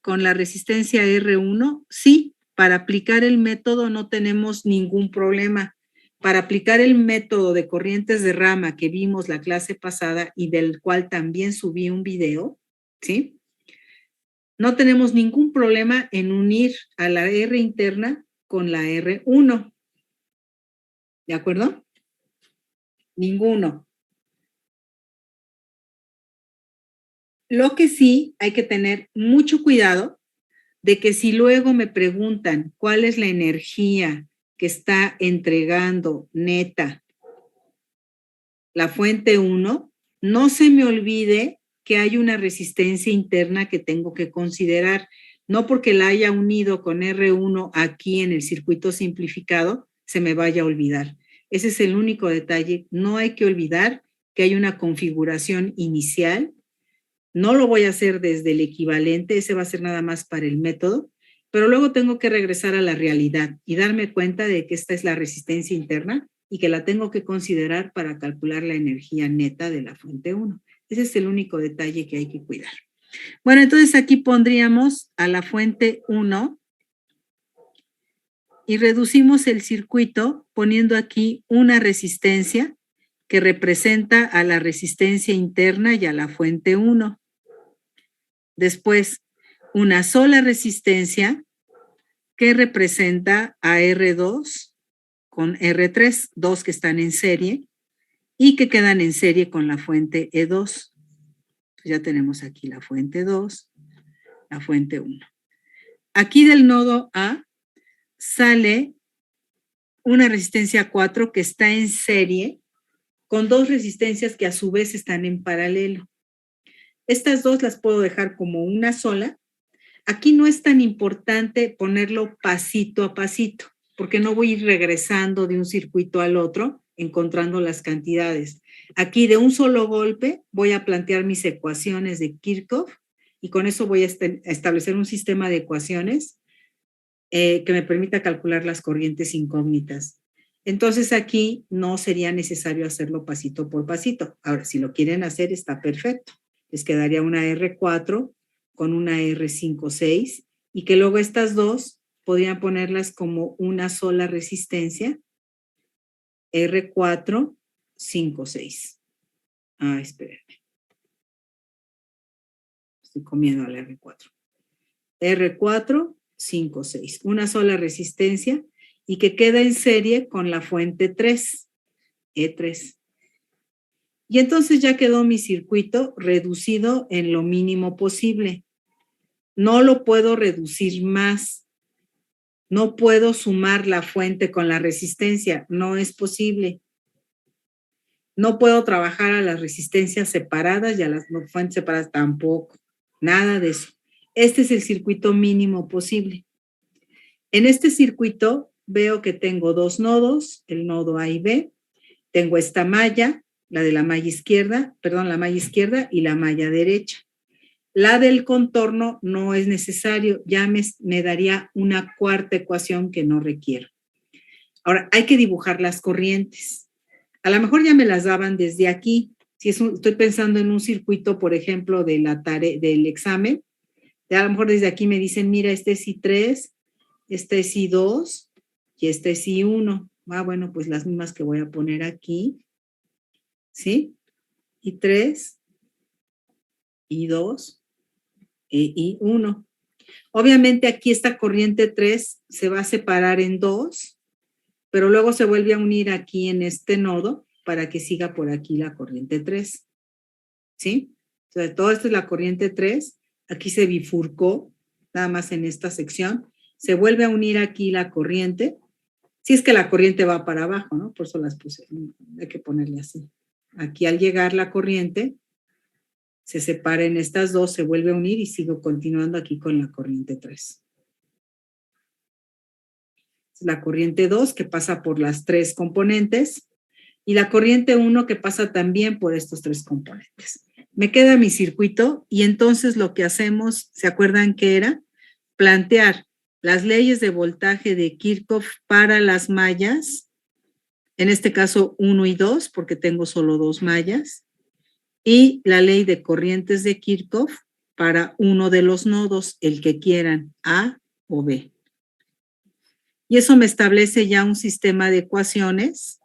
con la resistencia R1, sí, para aplicar el método no tenemos ningún problema. Para aplicar el método de corrientes de rama que vimos la clase pasada y del cual también subí un video, ¿sí? No tenemos ningún problema en unir a la R interna con la R1. ¿De acuerdo? Ninguno. Lo que sí hay que tener mucho cuidado de que si luego me preguntan cuál es la energía que está entregando neta la fuente 1, no se me olvide que hay una resistencia interna que tengo que considerar. No porque la haya unido con R1 aquí en el circuito simplificado, se me vaya a olvidar. Ese es el único detalle. No hay que olvidar que hay una configuración inicial. No lo voy a hacer desde el equivalente, ese va a ser nada más para el método, pero luego tengo que regresar a la realidad y darme cuenta de que esta es la resistencia interna y que la tengo que considerar para calcular la energía neta de la fuente 1. Ese es el único detalle que hay que cuidar. Bueno, entonces aquí pondríamos a la fuente 1 y reducimos el circuito poniendo aquí una resistencia que representa a la resistencia interna y a la fuente 1. Después, una sola resistencia que representa a R2 con R3, dos que están en serie y que quedan en serie con la fuente E2. Ya tenemos aquí la fuente 2, la fuente 1. Aquí del nodo A sale una resistencia 4 que está en serie con dos resistencias que a su vez están en paralelo. Estas dos las puedo dejar como una sola. Aquí no es tan importante ponerlo pasito a pasito, porque no voy a ir regresando de un circuito al otro, encontrando las cantidades. Aquí de un solo golpe voy a plantear mis ecuaciones de Kirchhoff y con eso voy a establecer un sistema de ecuaciones que me permita calcular las corrientes incógnitas. Entonces aquí no sería necesario hacerlo pasito por pasito. Ahora, si lo quieren hacer, está perfecto. Les quedaría una R4 con una R5,6 y que luego estas dos podrían ponerlas como una sola resistencia, R4, 5, 6. Espérenme. Estoy comiendo al R4. R4, 5, 6. Una sola resistencia y que queda en serie con la fuente 3, E3. Y entonces ya quedó mi circuito reducido en lo mínimo posible. No lo puedo reducir más. No puedo sumar la fuente con la resistencia. No es posible. No puedo trabajar a las resistencias separadas y a las no fuentes separadas tampoco. Nada de eso. Este es el circuito mínimo posible. En este circuito veo que tengo dos nodos, el nodo A y B. Tengo esta malla, la de la malla izquierda, perdón, la malla izquierda y la malla derecha. La del contorno no es necesario, ya me daría una cuarta ecuación que no requiero. Ahora, hay que dibujar las corrientes. A lo mejor ya me las daban desde aquí. Si estoy pensando en un circuito, por ejemplo, de del examen, a lo mejor desde aquí me dicen, mira, este es I3, este es I2 y este es I1. Ah, bueno, pues las mismas que voy a poner aquí, ¿sí? I3, I2 e I1. Obviamente aquí esta corriente 3 se va a separar en dos, pero luego se vuelve a unir aquí en este nodo para que siga por aquí la corriente 3. ¿Sí? O sea, toda esta es la corriente 3. Aquí se bifurcó, nada más en esta sección. Se vuelve a unir aquí la corriente. Si es que la corriente va para abajo, ¿no? Por eso las puse. Hay que ponerle así. Aquí al llegar la corriente, se separa en estas dos, se vuelve a unir y sigo continuando aquí con la corriente 3. La corriente 2 que pasa por las tres componentes y la corriente 1 que pasa también por estos tres componentes. Me queda mi circuito y entonces lo que hacemos, ¿se acuerdan qué era? Plantear las leyes de voltaje de Kirchhoff para las mallas, en este caso 1 y 2, porque tengo solo dos mallas, y la ley de corrientes de Kirchhoff para uno de los nodos, el que quieran, A o B. Y eso me establece ya un sistema de ecuaciones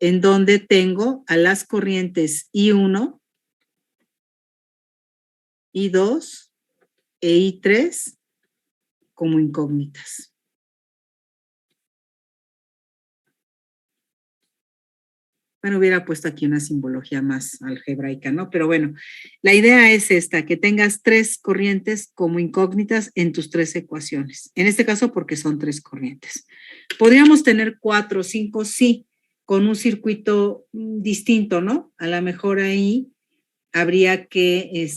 en donde tengo a las corrientes I1, I2 e I3 como incógnitas. Bueno, hubiera puesto aquí una simbología más algebraica, ¿no? Pero bueno, la idea es esta, que tengas tres corrientes como incógnitas en tus tres ecuaciones. En este caso, porque son tres corrientes. Podríamos tener 4 o 5, sí, con un circuito distinto, ¿no? A lo mejor ahí habría que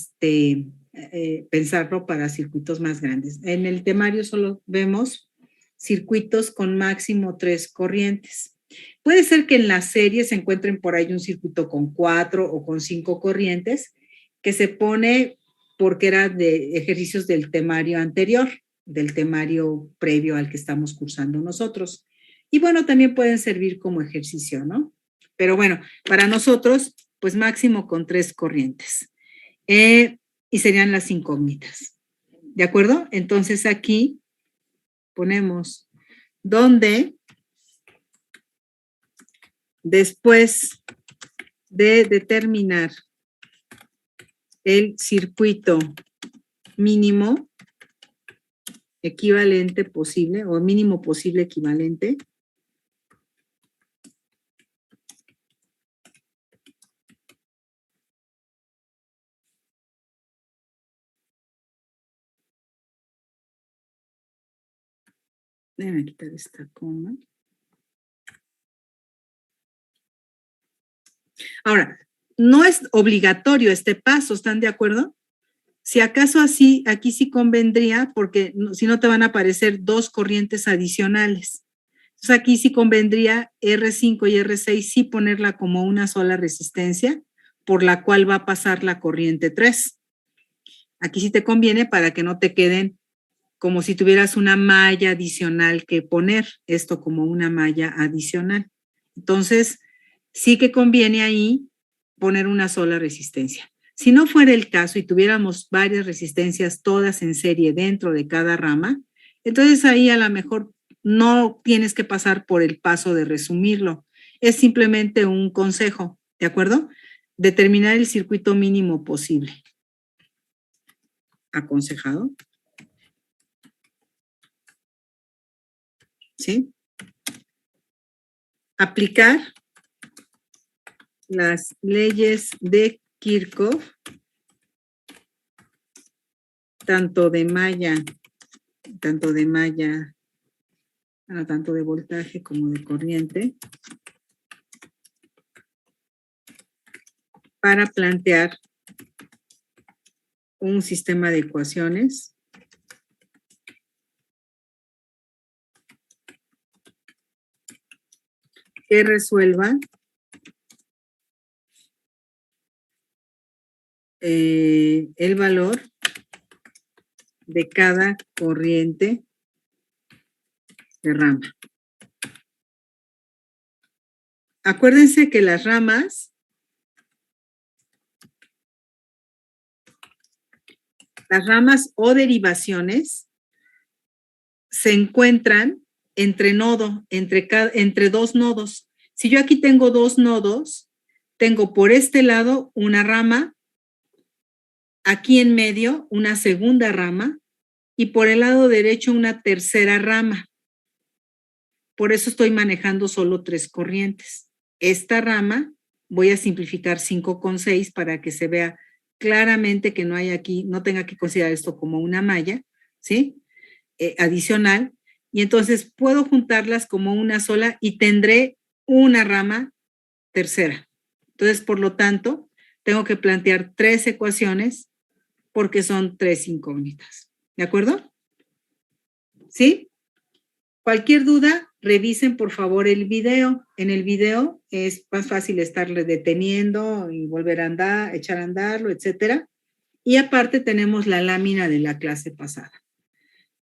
pensarlo para circuitos más grandes. En el temario solo vemos circuitos con máximo 3 corrientes. Puede ser que en la serie se encuentren por ahí un circuito con 4 o con 5 corrientes que se pone porque era de ejercicios del temario anterior, del temario previo al que estamos cursando nosotros. Y bueno, también pueden servir como ejercicio, ¿no? Pero bueno, para nosotros, pues máximo con 3 corrientes. Y serían las incógnitas. ¿De acuerdo? Entonces aquí ponemos donde después de determinar el circuito mínimo equivalente posible o mínimo posible equivalente, déjame quitar esta coma. Ahora, no es obligatorio este paso, ¿están de acuerdo? Si acaso así, aquí sí convendría, porque si no te van a aparecer dos corrientes adicionales. Entonces aquí sí convendría R5 y R6 sí ponerla como una sola resistencia, por la cual va a pasar la corriente 3. Aquí sí te conviene para que no te queden como si tuvieras una malla adicional que poner, esto como una malla adicional. Entonces, sí que conviene ahí poner una sola resistencia. Si no fuera el caso y tuviéramos varias resistencias todas en serie dentro de cada rama, entonces ahí a lo mejor no tienes que pasar por el paso de resumirlo. Es simplemente un consejo, ¿de acuerdo? Determinar el circuito mínimo posible. Aconsejado. ¿Sí? Aplicar las leyes de Kirchhoff, tanto de malla tanto de voltaje como de corriente, para plantear un sistema de ecuaciones que resuelva el valor de cada corriente de rama. Acuérdense que las ramas o derivaciones se encuentran entre dos nodos. Si yo aquí tengo dos nodos, tengo por este lado una rama, aquí en medio una segunda rama y por el lado derecho una tercera rama. Por eso estoy manejando solo 3 corrientes. Esta rama voy a simplificar 5,6 para que se vea claramente que no tenga que considerar esto como una malla, ¿sí? Adicional. Y entonces puedo juntarlas como una sola y tendré una rama tercera. Entonces, por lo tanto, tengo que plantear 3 ecuaciones porque son 3 incógnitas. ¿De acuerdo? ¿Sí? Cualquier duda, revisen por favor el video. En el video es más fácil estarle deteniendo y volver a andar, echar a andarlo, etcétera. Y aparte tenemos la lámina de la clase pasada.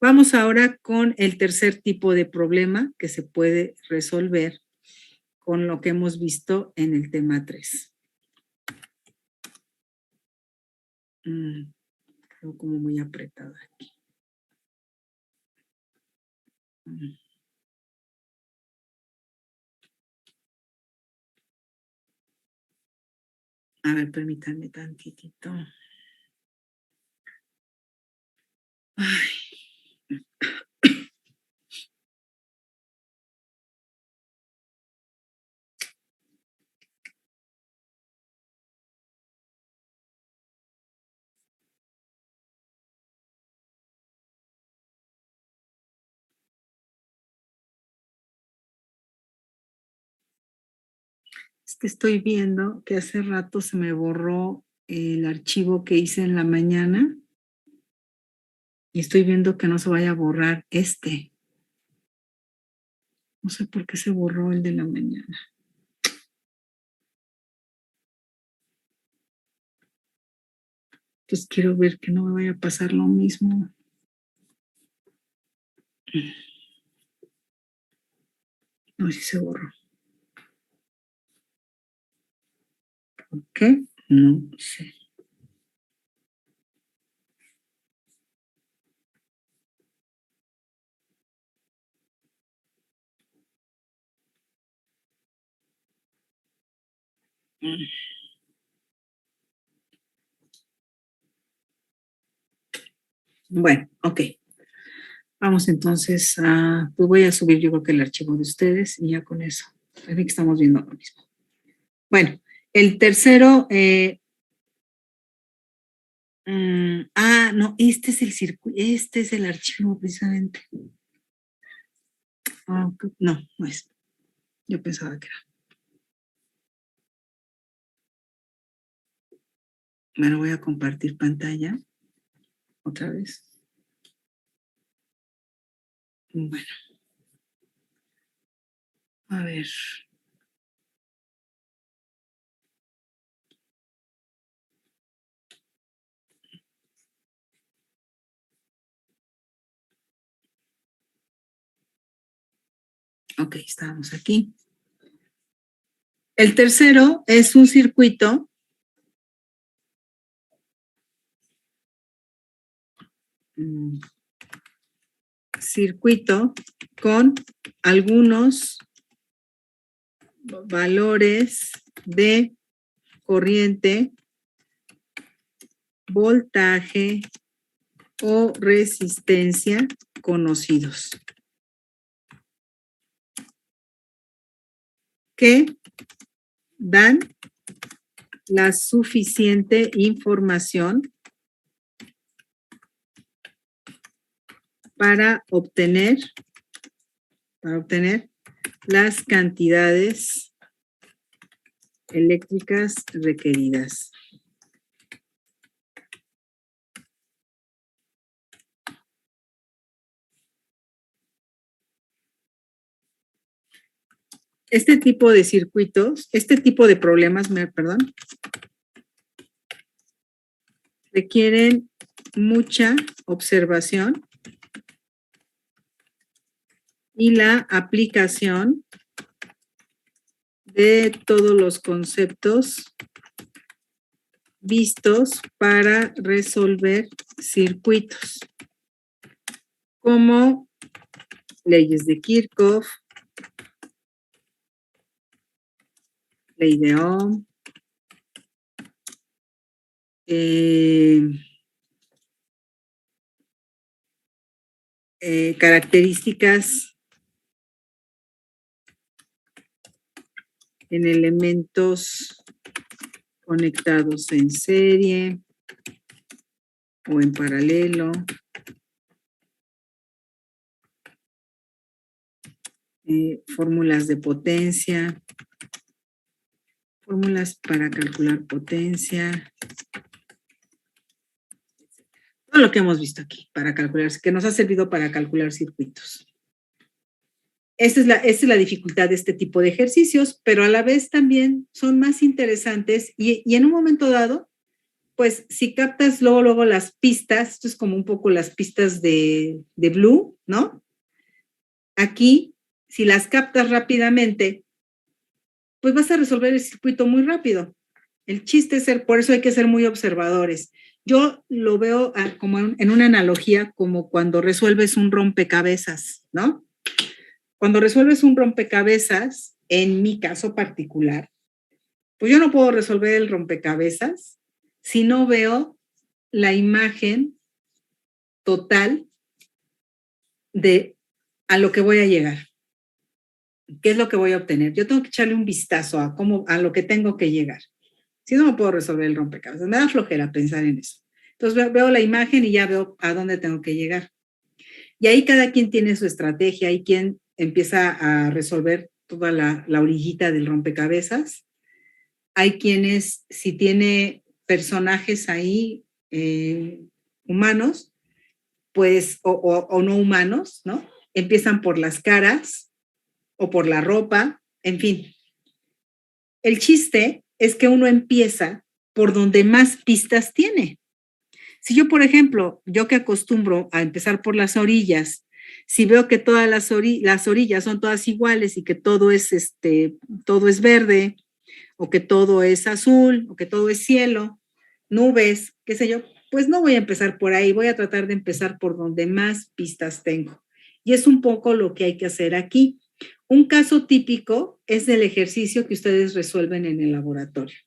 Vamos ahora con el tercer tipo de problema que se puede resolver con lo que hemos visto en el tema 3. Creo como muy apretada aquí. A ver, permítanme tantitito. Ay. Es que estoy viendo que hace rato se me borró el archivo que hice en la mañana y estoy viendo que no se vaya a borrar este. No sé por qué se borró el de la mañana. Entonces quiero ver que no me vaya a pasar lo mismo. No, si se borró. ¿Por qué? No sé. Bueno, ok. Vamos entonces pues voy a subir yo creo que el archivo de ustedes y ya con eso. Parece que estamos viendo lo mismo. Bueno, el tercero, no, este es el circuito, este es el archivo precisamente. No, no es. Yo pensaba que era. Bueno, voy a compartir pantalla otra vez. Bueno. A ver. Ok, estábamos aquí. El tercero es un circuito con algunos valores de corriente, voltaje o resistencia conocidos, que dan la suficiente información para obtener para obtener las cantidades eléctricas requeridas. Este tipo de circuitos, este tipo de problemas, perdón, requieren mucha observación y la aplicación de todos los conceptos vistos para resolver circuitos, como leyes de Kirchhoff, ley de Ohm, características en elementos conectados en serie o en paralelo, fórmulas de potencia, fórmulas para calcular potencia, todo lo que hemos visto aquí para calcular, que nos ha servido para calcular circuitos. Esta es la dificultad de este tipo de ejercicios, pero a la vez también son más interesantes y en un momento dado, pues si captas luego las pistas, esto es como un poco las pistas de Blue, ¿no? Aquí, si las captas rápidamente, pues vas a resolver el circuito muy rápido. El chiste es por eso hay que ser muy observadores. Yo lo veo como en una analogía, como cuando resuelves un rompecabezas, ¿no? Cuando resuelves un rompecabezas, en mi caso particular, pues yo no puedo resolver el rompecabezas si no veo la imagen total de a lo que voy a llegar. ¿Qué es lo que voy a obtener? Yo tengo que echarle un vistazo a lo que tengo que llegar. Si no, no puedo resolver el rompecabezas. Me da flojera pensar en eso. Entonces veo la imagen y ya veo a dónde tengo que llegar. Y ahí cada quien tiene su estrategia. Hay quien empieza a resolver toda la orillita del rompecabezas. Hay quienes, si tiene personajes ahí humanos, pues, o no humanos, ¿no? Empiezan por las caras o por la ropa, en fin. El chiste es que uno empieza por donde más pistas tiene. Si yo, por ejemplo, yo que acostumbro a empezar por las orillas, si veo que todas las orillas son todas iguales y que todo es verde, o que todo es azul, o que todo es cielo, nubes, qué sé yo, pues no voy a empezar por ahí, voy a tratar de empezar por donde más pistas tengo. Y es un poco lo que hay que hacer aquí. Un caso típico es el ejercicio que ustedes resuelven en el laboratorio.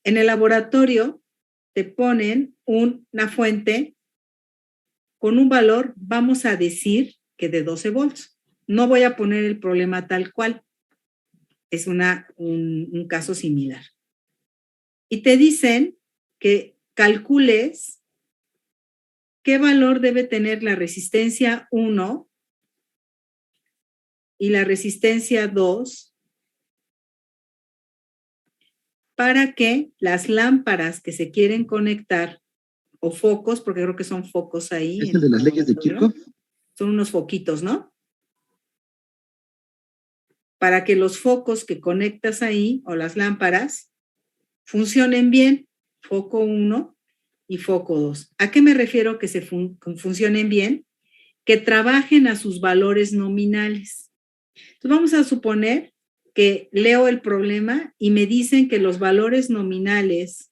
En el laboratorio te ponen una fuente con un valor, vamos a decir que de 12 volts. No voy a poner el problema tal cual. Es un caso similar. Y te dicen que calcules qué valor debe tener la resistencia 1 y la resistencia 2 para que las lámparas que se quieren conectar, o focos, porque creo que son focos ahí. ¿Es el de las leyes de Kirchhoff? Son unos foquitos, ¿no? Para que los focos que conectas ahí, o las lámparas, funcionen bien, foco 1 y foco 2. ¿A qué me refiero que funcionen bien? Que trabajen a sus valores nominales. Entonces vamos a suponer que leo el problema y me dicen que los valores nominales,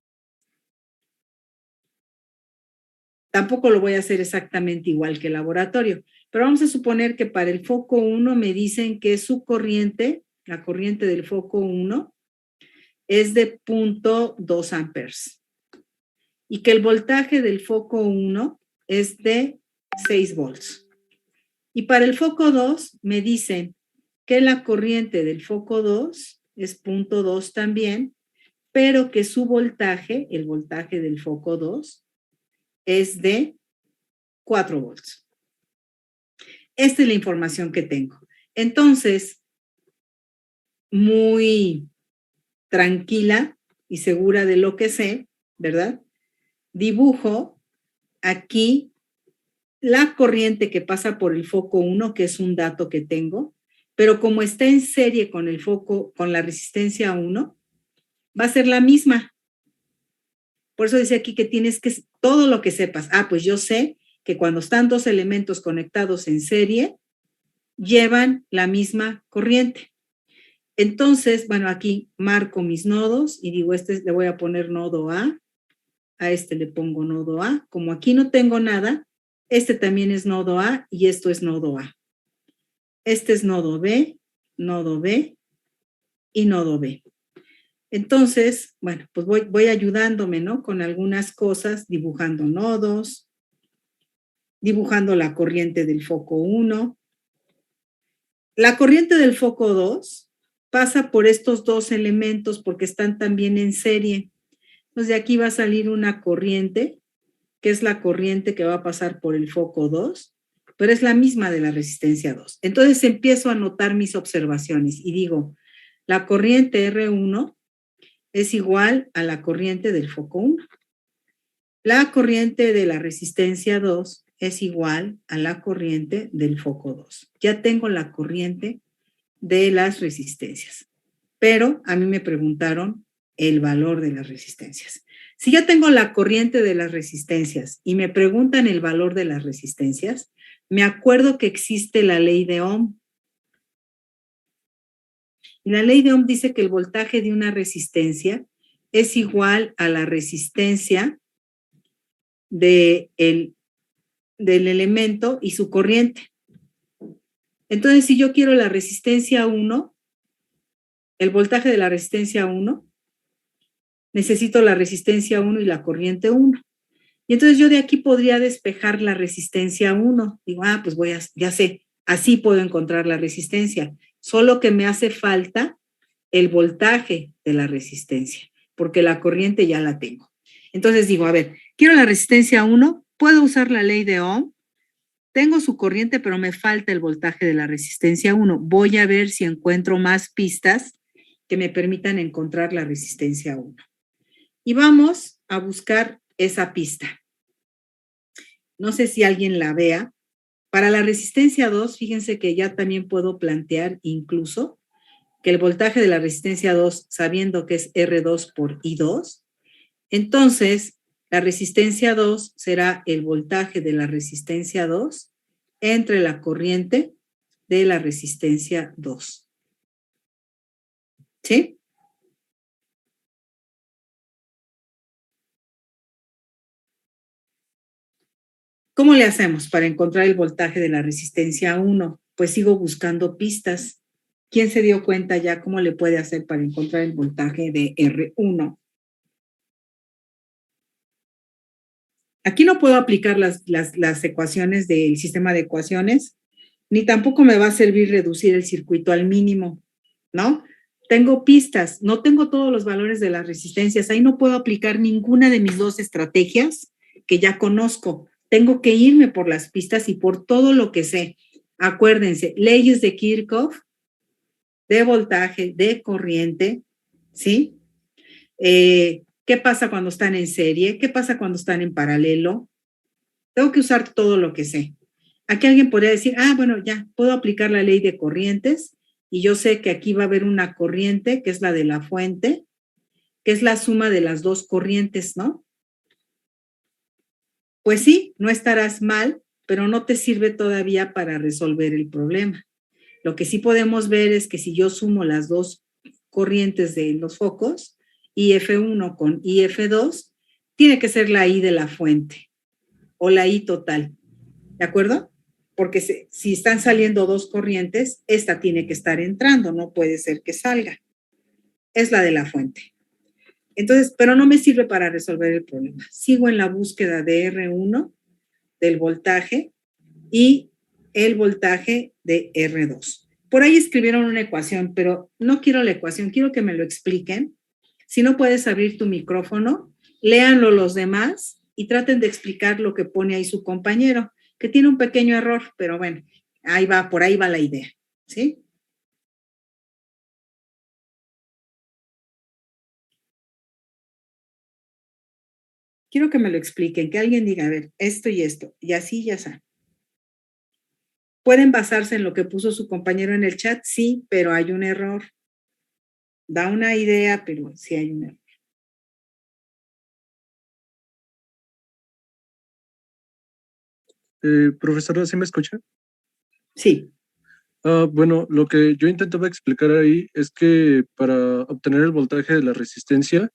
tampoco lo voy a hacer exactamente igual que el laboratorio, pero vamos a suponer que para el foco 1 me dicen que su corriente, la corriente del foco 1, es de 0.2 amperes y que el voltaje del foco 1 es de 6 volts. Y para el foco 2 me dicen que la corriente del foco 2 es 0.2 también, pero que su voltaje, el voltaje del foco 2, es de 4 volts. Esta es la información que tengo. Entonces, muy tranquila y segura de lo que sé, ¿verdad? Dibujo aquí la corriente que pasa por el foco 1, que es un dato que tengo, pero como está en serie con el foco, con la resistencia 1, va a ser la misma. Por eso dice aquí que tienes que, todo lo que sepas. Pues yo sé que cuando están dos elementos conectados en serie, llevan la misma corriente. Entonces, bueno, aquí marco mis nodos y digo, le voy a poner nodo A este le pongo nodo A. Como aquí no tengo nada, este también es nodo A y esto es nodo A. Este es nodo B y nodo B. Entonces, bueno, pues voy ayudándome, ¿no? Con algunas cosas, dibujando nodos, dibujando la corriente del foco 1. La corriente del foco 2 pasa por estos dos elementos porque están también en serie. Entonces, de aquí va a salir una corriente, que es la corriente que va a pasar por el foco 2, pero es la misma de la resistencia 2. Entonces, empiezo a anotar mis observaciones y digo, la corriente R1 es igual a la corriente del foco 1. La corriente de la resistencia 2 es igual a la corriente del foco 2. Ya tengo la corriente de las resistencias, pero a mí me preguntaron el valor de las resistencias. Si ya tengo la corriente de las resistencias y me preguntan el valor de las resistencias, me acuerdo que existe la ley de Ohm. Y la ley de Ohm dice que el voltaje de una resistencia es igual a la resistencia del elemento y su corriente. Entonces, si yo quiero la resistencia 1, el voltaje de la resistencia 1, necesito la resistencia 1 y la corriente 1. Y entonces yo de aquí podría despejar la resistencia 1. Digo, pues ya sé, así puedo encontrar la resistencia. Solo que me hace falta el voltaje de la resistencia, porque la corriente ya la tengo. Entonces digo, a ver, quiero la resistencia 1, puedo usar la ley de Ohm, tengo su corriente, pero me falta el voltaje de la resistencia 1. Voy a ver si encuentro más pistas que me permitan encontrar la resistencia 1. Y vamos a buscar esa pista. No sé si alguien la vea. Para la resistencia 2, fíjense que ya también puedo plantear incluso que el voltaje de la resistencia 2, sabiendo que es R2 por I2, entonces la resistencia 2 será el voltaje de la resistencia 2 entre la corriente de la resistencia 2. ¿Sí? ¿Cómo le hacemos para encontrar el voltaje de la resistencia 1? Pues sigo buscando pistas. ¿Quién se dio cuenta ya cómo le puede hacer para encontrar el voltaje de R1? Aquí no puedo aplicar las ecuaciones del sistema de ecuaciones, ni tampoco me va a servir reducir el circuito al mínimo, ¿no? Tengo pistas, no tengo todos los valores de las resistencias, ahí no puedo aplicar ninguna de mis dos estrategias que ya conozco. Tengo que irme por las pistas y por todo lo que sé. Acuérdense, leyes de Kirchhoff, de voltaje, de corriente, ¿sí? ¿Qué pasa cuando están en serie? ¿Qué pasa cuando están en paralelo? Tengo que usar todo lo que sé. Aquí alguien podría decir, bueno, ya, puedo aplicar la ley de corrientes y yo sé que aquí va a haber una corriente que es la de la fuente, que es la suma de las dos corrientes, ¿no? Pues sí, no estarás mal, pero no te sirve todavía para resolver el problema. Lo que sí podemos ver es que si yo sumo las dos corrientes de los focos, IF1 con IF2, tiene que ser la I de la fuente o la I total, ¿de acuerdo? Porque si están saliendo dos corrientes, esta tiene que estar entrando, no puede ser que salga. Es la de la fuente. Entonces, pero no me sirve para resolver el problema. Sigo en la búsqueda de R1, del voltaje, y el voltaje de R2. Por ahí escribieron una ecuación, pero no quiero la ecuación, quiero que me lo expliquen. Si no puedes abrir tu micrófono, léanlo los demás y traten de explicar lo que pone ahí su compañero, que tiene un pequeño error, pero bueno, por ahí va la idea. ¿sí? Quiero que me lo expliquen, que alguien diga, a ver, esto, y así, ya está. ¿Pueden basarse en lo que puso su compañero en el chat? Sí, pero hay un error. Da una idea, pero sí hay un error. Profesora, ¿sí me escucha? Sí. Bueno, lo que yo intentaba explicar ahí es que para obtener el voltaje de la resistencia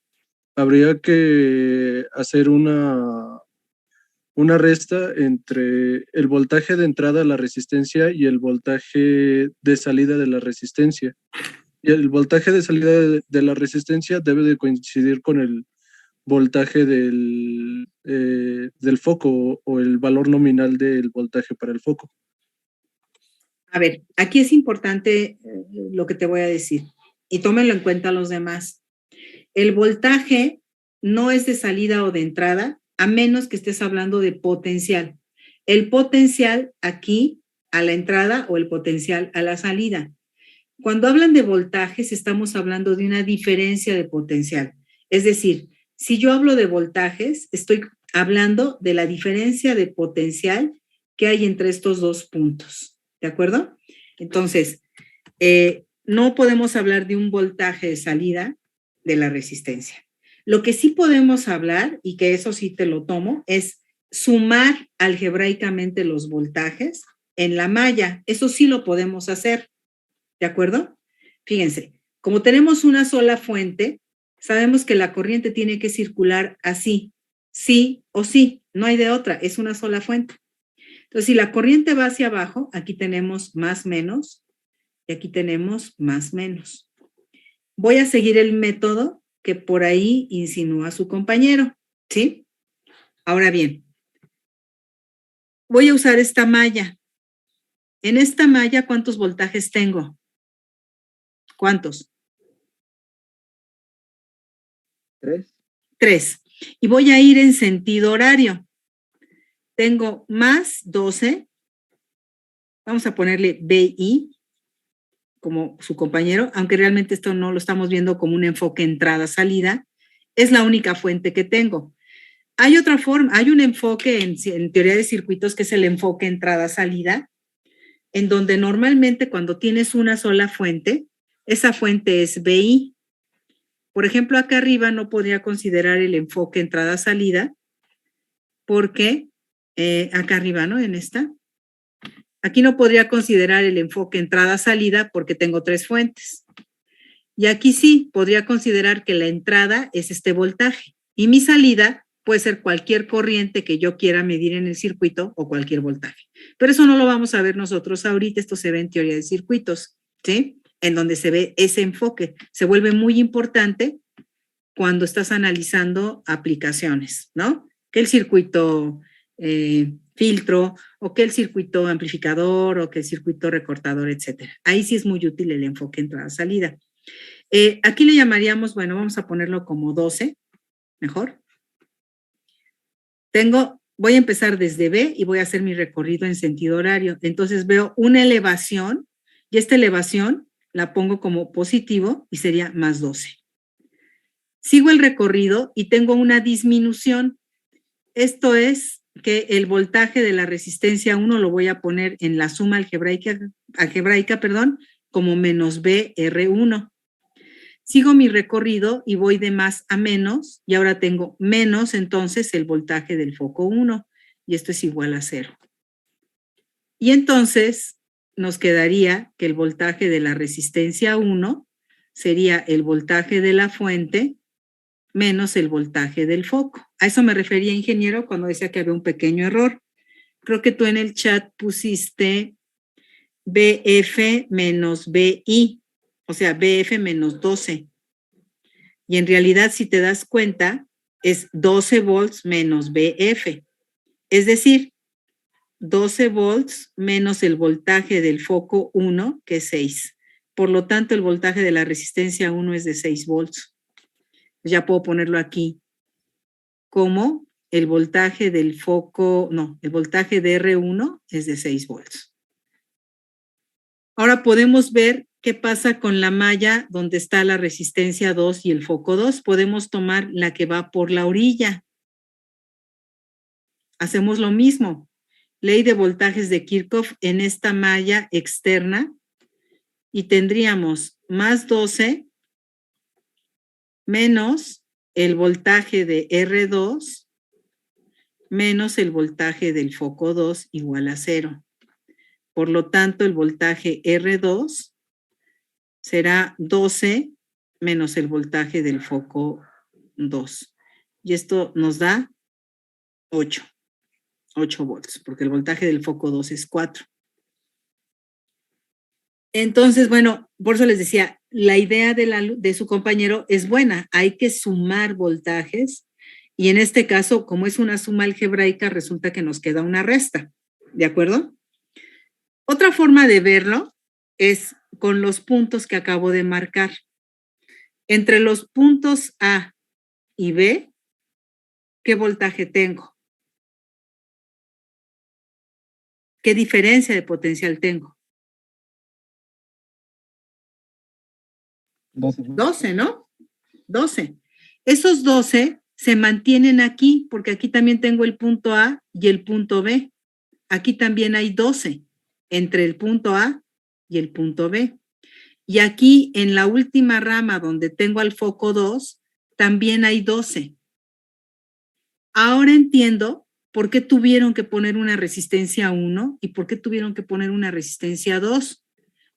habría que hacer una resta entre el voltaje de entrada a la resistencia y el voltaje de salida de la resistencia. Y el voltaje de salida de la resistencia debe de coincidir con el voltaje del foco o el valor nominal del voltaje para el foco. A ver, aquí es importante lo que te voy a decir y tómenlo en cuenta los demás. El voltaje no es de salida o de entrada, a menos que estés hablando de potencial. El potencial aquí a la entrada o el potencial a la salida. Cuando hablan de voltajes, estamos hablando de una diferencia de potencial. Es decir, si yo hablo de voltajes, estoy hablando de la diferencia de potencial que hay entre estos dos puntos. ¿De acuerdo? Entonces, no podemos hablar de un voltaje de salida de la resistencia. Lo que sí podemos hablar, y que eso sí te lo tomo, es sumar algebraicamente los voltajes en la malla. Eso sí lo podemos hacer. ¿De acuerdo? Fíjense, como tenemos una sola fuente, sabemos que la corriente tiene que circular así, sí o sí, no hay de otra, es una sola fuente. Entonces, si la corriente va hacia abajo, aquí tenemos más menos y aquí tenemos más menos. Voy a seguir el método que por ahí insinúa su compañero, ¿sí? Ahora bien, voy a usar esta malla. En esta malla, ¿cuántos voltajes tengo? ¿Cuántos? 3. 3. Y voy a ir en sentido horario. Tengo más 12. Vamos a ponerle BI como su compañero, aunque realmente esto no lo estamos viendo como un enfoque entrada-salida. Es la única fuente que tengo. Hay otra forma, hay un enfoque en teoría de circuitos que es el enfoque entrada-salida, en donde normalmente cuando tienes una sola fuente, esa fuente es BI. Por ejemplo, acá arriba no podría considerar el enfoque entrada-salida porque acá arriba, ¿no? En esta. Aquí no podría considerar el enfoque entrada-salida porque tengo 3 fuentes. Y aquí sí podría considerar que la entrada es este voltaje y mi salida puede ser cualquier corriente que yo quiera medir en el circuito o cualquier voltaje. Pero eso no lo vamos a ver nosotros ahorita, esto se ve en teoría de circuitos, ¿sí? En donde se ve ese enfoque. Se vuelve muy importante cuando estás analizando aplicaciones, ¿no? Que el circuito filtro, o que el circuito amplificador, o que el circuito recortador, etcétera. Ahí sí es muy útil el enfoque entrada-salida. Aquí le llamaríamos, bueno, vamos a ponerlo como 12, mejor. Voy a empezar desde B y voy a hacer mi recorrido en sentido horario. Entonces veo una elevación y esta elevación la pongo como positivo y sería más 12. Sigo el recorrido y tengo una disminución. Esto es que el voltaje de la resistencia 1 lo voy a poner en la suma algebraica, como menos BR1. Sigo mi recorrido y voy de más a menos y ahora tengo menos entonces el voltaje del foco 1 y esto es igual a 0. Y entonces nos quedaría que el voltaje de la resistencia 1 sería el voltaje de la fuente menos el voltaje del foco. A eso me refería, ingeniero, cuando decía que había un pequeño error. Creo que tú en el chat pusiste BF menos BI, o sea, BF menos 12. Y en realidad, si te das cuenta, es 12 volts menos BF. Es decir, 12 volts menos el voltaje del foco 1, que es 6. Por lo tanto, el voltaje de la resistencia 1 es de 6 volts. Ya puedo ponerlo aquí como el voltaje del foco, no, el voltaje de R1 es de 6 volts. Ahora podemos ver qué pasa con la malla donde está la resistencia 2 y el foco 2. Podemos tomar la que va por la orilla. Hacemos lo mismo. Ley de voltajes de Kirchhoff en esta malla externa y tendríamos más 12 menos el voltaje de R2 menos el voltaje del foco 2 igual a 0. Por lo tanto, el voltaje R2 será 12 menos el voltaje del foco 2. Y esto nos da 8 volts, porque el voltaje del foco 2 es 4. Entonces, bueno, por eso les decía, la idea de su compañero es buena. Hay que sumar voltajes y en este caso, como es una suma algebraica, resulta que nos queda una resta. ¿De acuerdo? Otra forma de verlo es con los puntos que acabo de marcar. Entre los puntos A y B, ¿qué voltaje tengo? ¿Qué diferencia de potencial tengo? 12, ¿no? 12. Esos 12 se mantienen aquí, porque aquí también tengo el punto A y el punto B. Aquí también hay 12 entre el punto A y el punto B. Y aquí en la última rama donde tengo al foco 2, también hay 12. Ahora entiendo por qué tuvieron que poner una resistencia 1 y por qué tuvieron que poner una resistencia 2.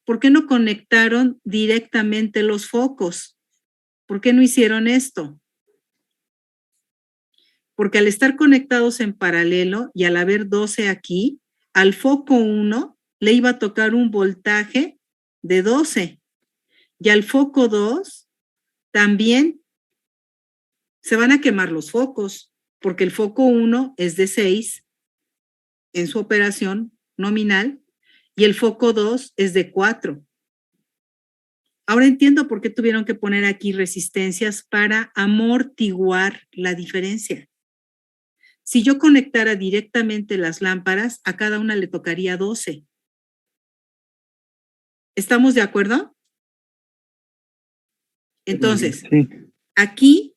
¿Por qué no conectaron directamente los focos? ¿Por qué no hicieron esto? Porque al estar conectados en paralelo y al haber 12 aquí, al foco 1 le iba a tocar un voltaje de 12 y al foco 2 también se van a quemar los focos porque el foco 1 es de 6 en su operación nominal y el foco 2 es de 4. Ahora entiendo por qué tuvieron que poner aquí resistencias para amortiguar la diferencia. Si yo conectara directamente las lámparas, a cada una le tocaría 12. ¿Estamos de acuerdo? Entonces, Sí. aquí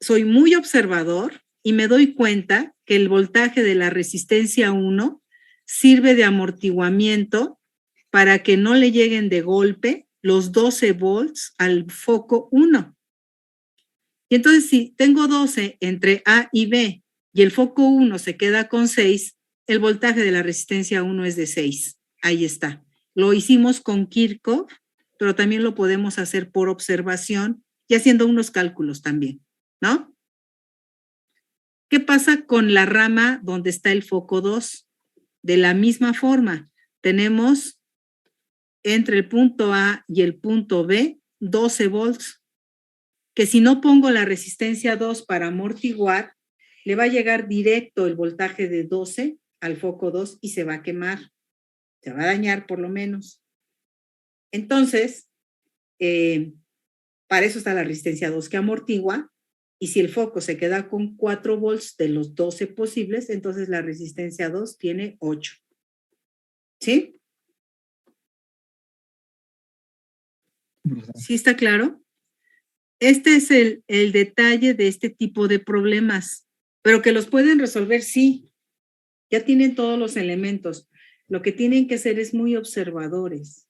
soy muy observador y me doy cuenta que el voltaje de la resistencia 1 sirve de amortiguamiento para que no le lleguen de golpe los 12 volts al foco 1. Y entonces, si tengo 12 entre A y B y el foco 1 se queda con 6, el voltaje de la resistencia 1 es de 6. Ahí está. Lo hicimos con Kirchhoff, pero también lo podemos hacer por observación y haciendo unos cálculos también, ¿no? ¿Qué pasa con la rama donde está el foco 2? De la misma forma, tenemos entre el punto A y el punto B 12 volts, que si no pongo la resistencia 2 para amortiguar, le va a llegar directo el voltaje de 12 al foco 2 y se va a quemar, se va a dañar por lo menos. Entonces, para eso está la resistencia 2 que amortigua, y si el foco se queda con 4 volts de los 12 posibles, entonces la resistencia 2 tiene 8. ¿Sí? ¿Sí está claro? Este es el detalle de este tipo de problemas, pero que los pueden resolver, sí. Ya tienen todos los elementos. Lo que tienen que hacer es muy observadores.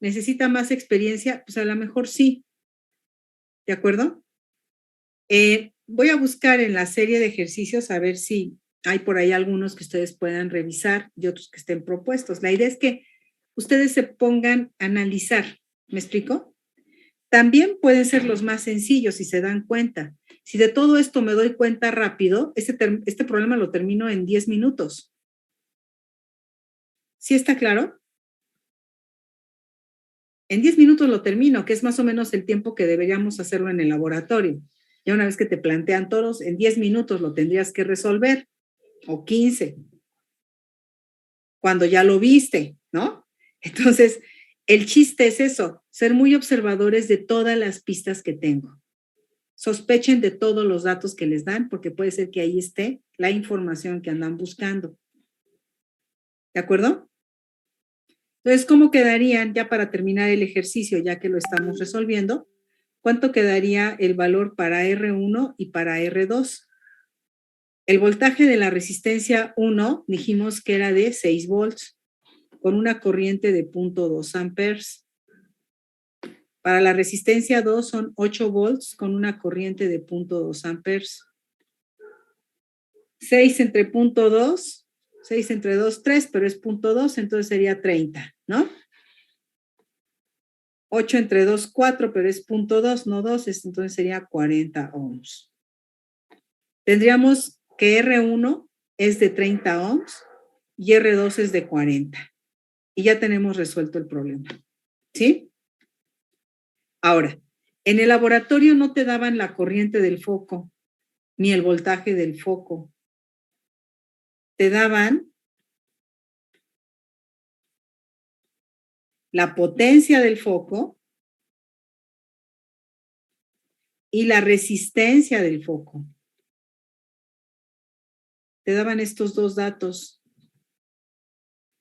¿Necesita más experiencia? Pues a lo mejor sí. ¿De acuerdo? Voy a buscar en la serie de ejercicios a ver si hay por ahí algunos que ustedes puedan revisar y otros que estén propuestos. La idea es que ustedes se pongan a analizar. ¿Me explico? También pueden ser los más sencillos si se dan cuenta. Si de todo esto me doy cuenta rápido, este problema lo termino en 10 minutos. ¿Sí está claro? En 10 minutos lo termino, que es más o menos el tiempo que deberíamos hacerlo en el laboratorio. Ya una vez que te plantean todos, en 10 minutos lo tendrías que resolver, o 15, cuando ya lo viste, ¿no? Entonces, el chiste es eso, ser muy observadores de todas las pistas que tengo. Sospechen de todos los datos que les dan, porque puede ser que ahí esté la información que andan buscando. ¿De acuerdo? Entonces, ¿cómo quedarían ya para terminar el ejercicio, ya que lo estamos resolviendo? ¿Cuánto quedaría el valor para R1 y para R2? El voltaje de la resistencia 1 dijimos que era de 6 volts con una corriente de 0.2 amperes. Para la resistencia 2 son 8 volts con una corriente de 0.2 amperes. 6 entre 0.2, 6 entre 2, 3, pero es 0.2, entonces sería 30, ¿no? 8 entre 2, 4, pero es 0.2, no 2, entonces sería 40 ohms. Tendríamos que R1 es de 30 ohms y R2 es de 40. Y ya tenemos resuelto el problema, ¿sí? Ahora, en el laboratorio no te daban la corriente del foco, ni el voltaje del foco. Te daban la potencia del foco y la resistencia del foco. Te daban estos dos datos.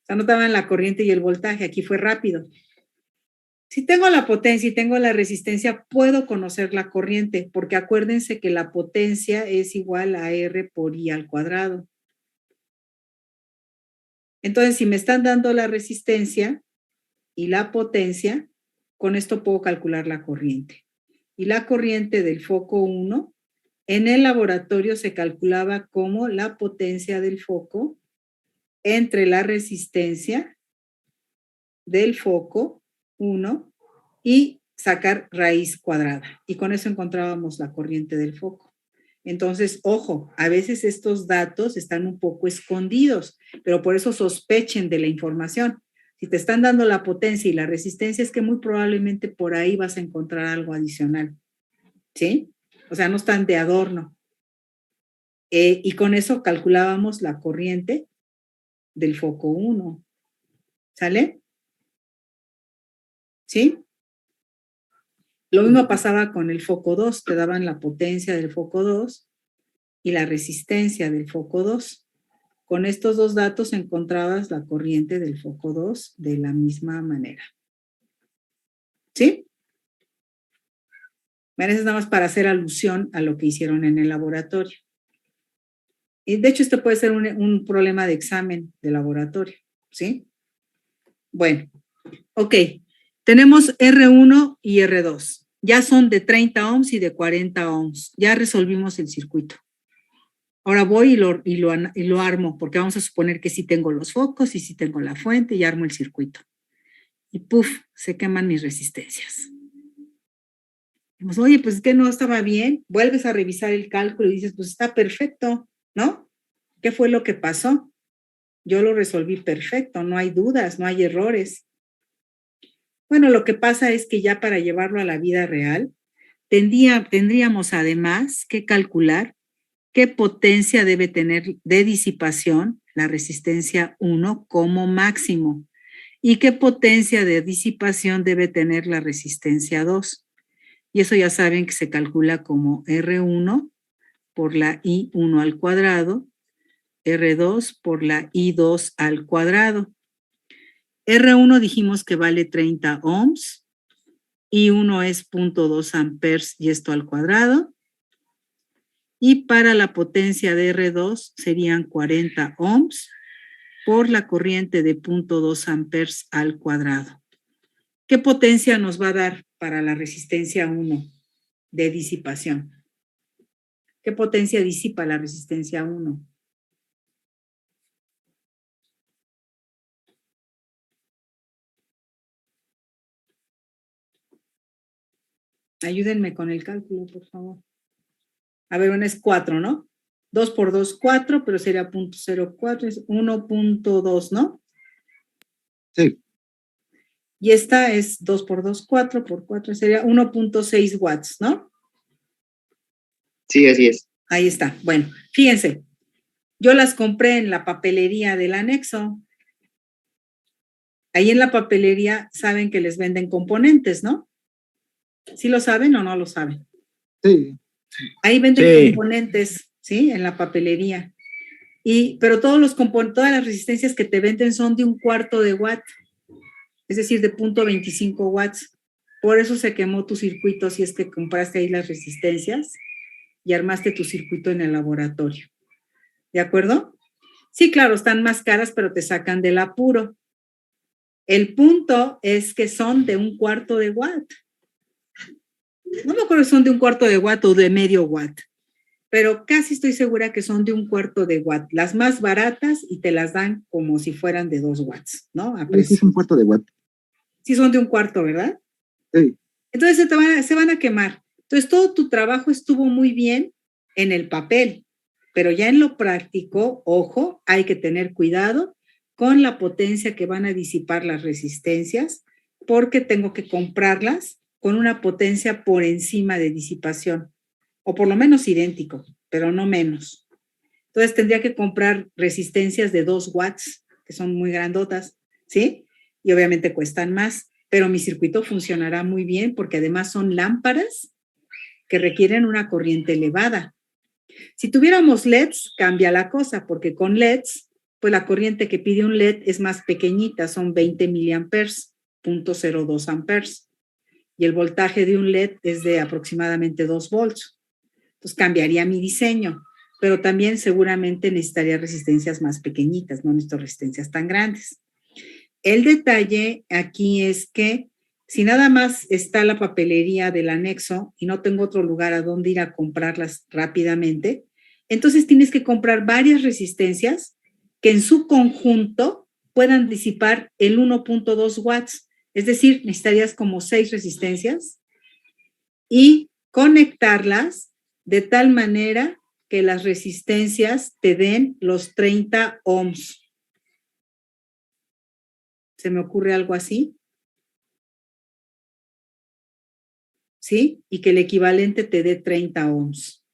O sea, no te daban la corriente y el voltaje, aquí fue rápido. Si tengo la potencia y tengo la resistencia, puedo conocer la corriente, porque acuérdense que la potencia es igual a R por I al cuadrado. Entonces, si me están dando la resistencia y la potencia, con esto puedo calcular la corriente. Y la corriente del foco 1, en el laboratorio se calculaba como la potencia del foco entre la resistencia del foco 1 y sacar raíz cuadrada. Y con eso encontrábamos la corriente del foco. Entonces, ojo, a veces estos datos están un poco escondidos, pero por eso sospechen de la información. Si te están dando la potencia y la resistencia, es que muy probablemente por ahí vas a encontrar algo adicional. ¿Sí? O sea, no están de adorno. Y con eso calculábamos la corriente del foco 1. ¿Sale? ¿Sí? Lo mismo pasaba con el foco 2. Te daban la potencia del foco 2 y la resistencia del foco 2. Con estos dos datos encontrabas la corriente del foco 2 de la misma manera. ¿Sí? Bueno, eso es nada más para hacer alusión a lo que hicieron en el laboratorio. Y de hecho, esto puede ser un problema de examen de laboratorio. ¿Sí? Bueno, ok. Tenemos R1 y R2. Ya son de 30 ohms y de 40 ohms. Ya resolvimos el circuito. Ahora voy y lo armo, porque vamos a suponer que sí tengo los focos y sí tengo la fuente y armo el circuito. Y ¡puf! Se queman mis resistencias. Dijimos, oye, pues es que no estaba bien. Vuelves a revisar el cálculo y dices, pues está perfecto, ¿no? ¿Qué fue lo que pasó? Yo lo resolví perfecto, no hay dudas, no hay errores. Bueno, lo que pasa es que ya para llevarlo a la vida real, tendríamos además que calcular qué potencia debe tener de disipación la resistencia 1 como máximo y qué potencia de disipación debe tener la resistencia 2. Y eso ya saben que se calcula como R1 por la I1 al cuadrado, R2 por la I2 al cuadrado. R1 dijimos que vale 30 ohms, I1 es 0.2 amperes y esto al cuadrado. Y para la potencia de R2 serían 40 ohms por la corriente de 0.2 amperes al cuadrado. ¿Qué potencia nos va a dar para la resistencia 1 de disipación? ¿Qué potencia disipa la resistencia 1? Ayúdenme con el cálculo, por favor. A ver, una es 4, ¿no? 2 por 2, 4, pero sería 0.04, es 1.2, ¿no? Sí. Y esta es 2 por 2, 4 por 4, sería 1.6 watts, ¿no? Sí, así es. Ahí está. Bueno, fíjense, yo las compré en la papelería del anexo. Ahí en la papelería saben que les venden componentes, ¿no? ¿Sí lo saben o no lo saben? Sí. Ahí venden Sí. componentes, ¿sí? En la papelería. Pero todas las resistencias que te venden son de 1/4 de watt. es decir, de 0.25 watts. Por eso se quemó tu circuito si es que compraste ahí las resistencias y armaste tu circuito en el laboratorio. ¿De acuerdo? Sí, claro, están más caras, pero te sacan del apuro. El punto es que son de 1/4 de watt. No me acuerdo si son de 1/4 de watt o de medio watt, pero casi estoy segura que son de 1/4 de watt. Las más baratas y te las dan como si fueran de 2 watts, ¿no? A Sí, precio. es 1/4 de watt. Sí, son de 1/4, ¿verdad? Sí. Entonces se van a quemar. Entonces todo tu trabajo estuvo muy bien en el papel, pero ya en lo práctico, ojo, hay que tener cuidado con la potencia que van a disipar las resistencias, porque tengo que comprarlas con una potencia por encima de disipación, o por lo menos idéntico, pero no menos. Entonces tendría que comprar resistencias de 2 watts, que son muy grandotas, ¿sí? Y obviamente cuestan más, pero mi circuito funcionará muy bien porque además son lámparas que requieren una corriente elevada. Si tuviéramos LEDs, cambia la cosa, porque con LEDs, pues la corriente que pide un LED es más pequeñita, son 20 miliamperes, 0.02 amperes, y el voltaje de un LED es de aproximadamente 2 volts. Entonces cambiaría mi diseño, pero también seguramente necesitaría resistencias más pequeñitas, no necesito resistencias tan grandes. El detalle aquí es que si nada más está la papelería del anexo y no tengo otro lugar a donde ir a comprarlas rápidamente, entonces tienes que comprar varias resistencias que en su conjunto puedan disipar el 1.2 watts. Es decir, necesitarías como 6 resistencias y conectarlas de tal manera que las resistencias te den los 30 ohms. ¿Se me ocurre algo así? ¿Sí? Y que el equivalente te dé 30 ohms.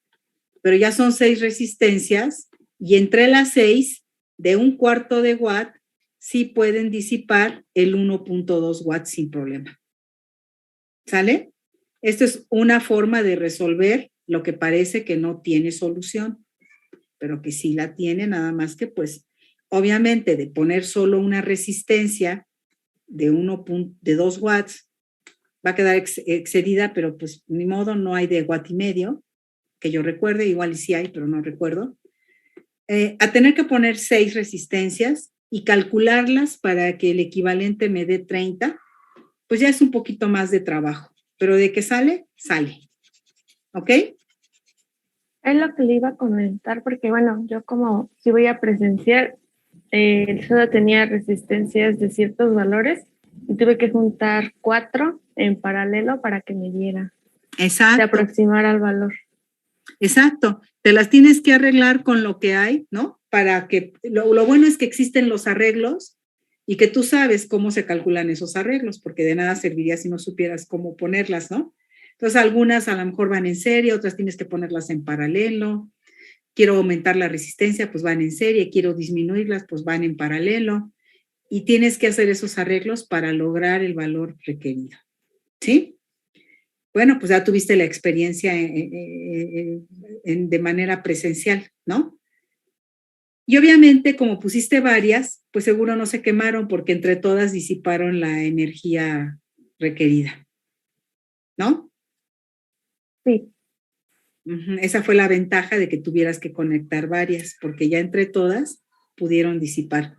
Pero ya son 6 resistencias y entre las 6, de 1/4 de watt, sí pueden disipar el 1.2 watts sin problema. ¿Sale? Esta es una forma de resolver lo que parece que no tiene solución, pero que sí la tiene, nada más que pues, obviamente, de poner solo una resistencia de 2 watts, va a quedar excedida, pero pues ni modo, no hay de watt y medio, que yo recuerde, igual y sí hay, pero no recuerdo. A tener que poner 6 resistencias y calcularlas para que el equivalente me dé 30, pues ya es un poquito más de trabajo, pero de que sale, sale. ¿Ok? Es lo que le iba a comentar, porque bueno, yo como si voy a presenciar, solo tenía resistencias de ciertos valores y tuve que juntar 4 en paralelo para que me diera, se Exacto. aproximara al valor. Exacto, te las tienes que arreglar con lo que hay, ¿no? Para que, lo bueno es que existen los arreglos y que tú sabes cómo se calculan esos arreglos, porque de nada serviría si no supieras cómo ponerlas, ¿no? Entonces, algunas a lo mejor van en serie, otras tienes que ponerlas en paralelo. Quiero aumentar la resistencia, pues van en serie, quiero disminuirlas, pues van en paralelo. Y tienes que hacer esos arreglos para lograr el valor requerido, ¿sí? Bueno, pues ya tuviste la experiencia de manera presencial, ¿no? Y obviamente, como pusiste varias, pues seguro no se quemaron porque entre todas disiparon la energía requerida, ¿no? Sí. Esa fue la ventaja de que tuvieras que conectar varias, porque ya entre todas pudieron disipar.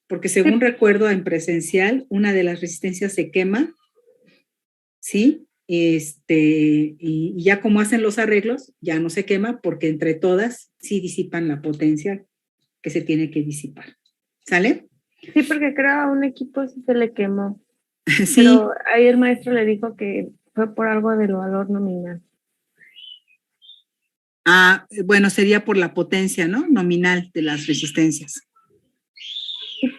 Porque según recuerdo en presencial, una de las resistencias se quema, ¿sí? Y ya como hacen los arreglos, ya no se quema porque entre todas sí disipan la potencia que se tiene que disipar. ¿Sale? Sí, porque creo a un equipo sí se le quemó. Sí. Pero ahí el maestro le dijo que fue por algo del valor nominal. Ah, bueno, sería por la potencia, ¿no? Nominal de las resistencias.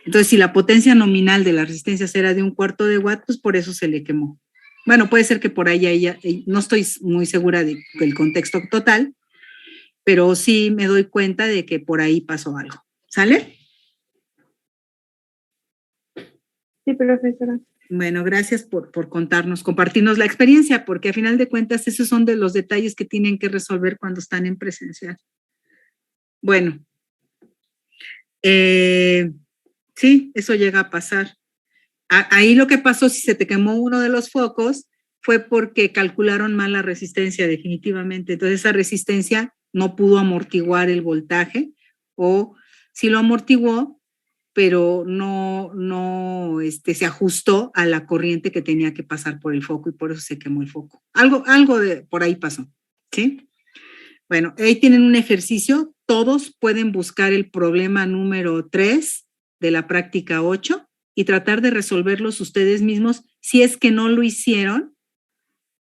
Entonces, si la potencia nominal de las resistencias era de 1/4 de watt, pues por eso se le quemó. Bueno, puede ser que por ahí ella, no estoy muy segura del contexto total, pero sí me doy cuenta de que por ahí pasó algo. ¿Sale? Sí, profesora. Bueno, gracias por compartirnos la experiencia, porque a final de cuentas esos son de los detalles que tienen que resolver cuando están en presencial. Bueno, sí, eso llega a pasar. Ahí lo que pasó, si se te quemó uno de los focos, fue porque calcularon mal la resistencia definitivamente. Entonces esa resistencia no pudo amortiguar el voltaje, o sí lo amortiguó, pero no se ajustó a la corriente que tenía que pasar por el foco y por eso se quemó el foco. Algo de por ahí pasó, ¿sí? Bueno, ahí tienen un ejercicio. Todos pueden buscar el problema número 3 de la práctica 8 y tratar de resolverlos ustedes mismos si es que no lo hicieron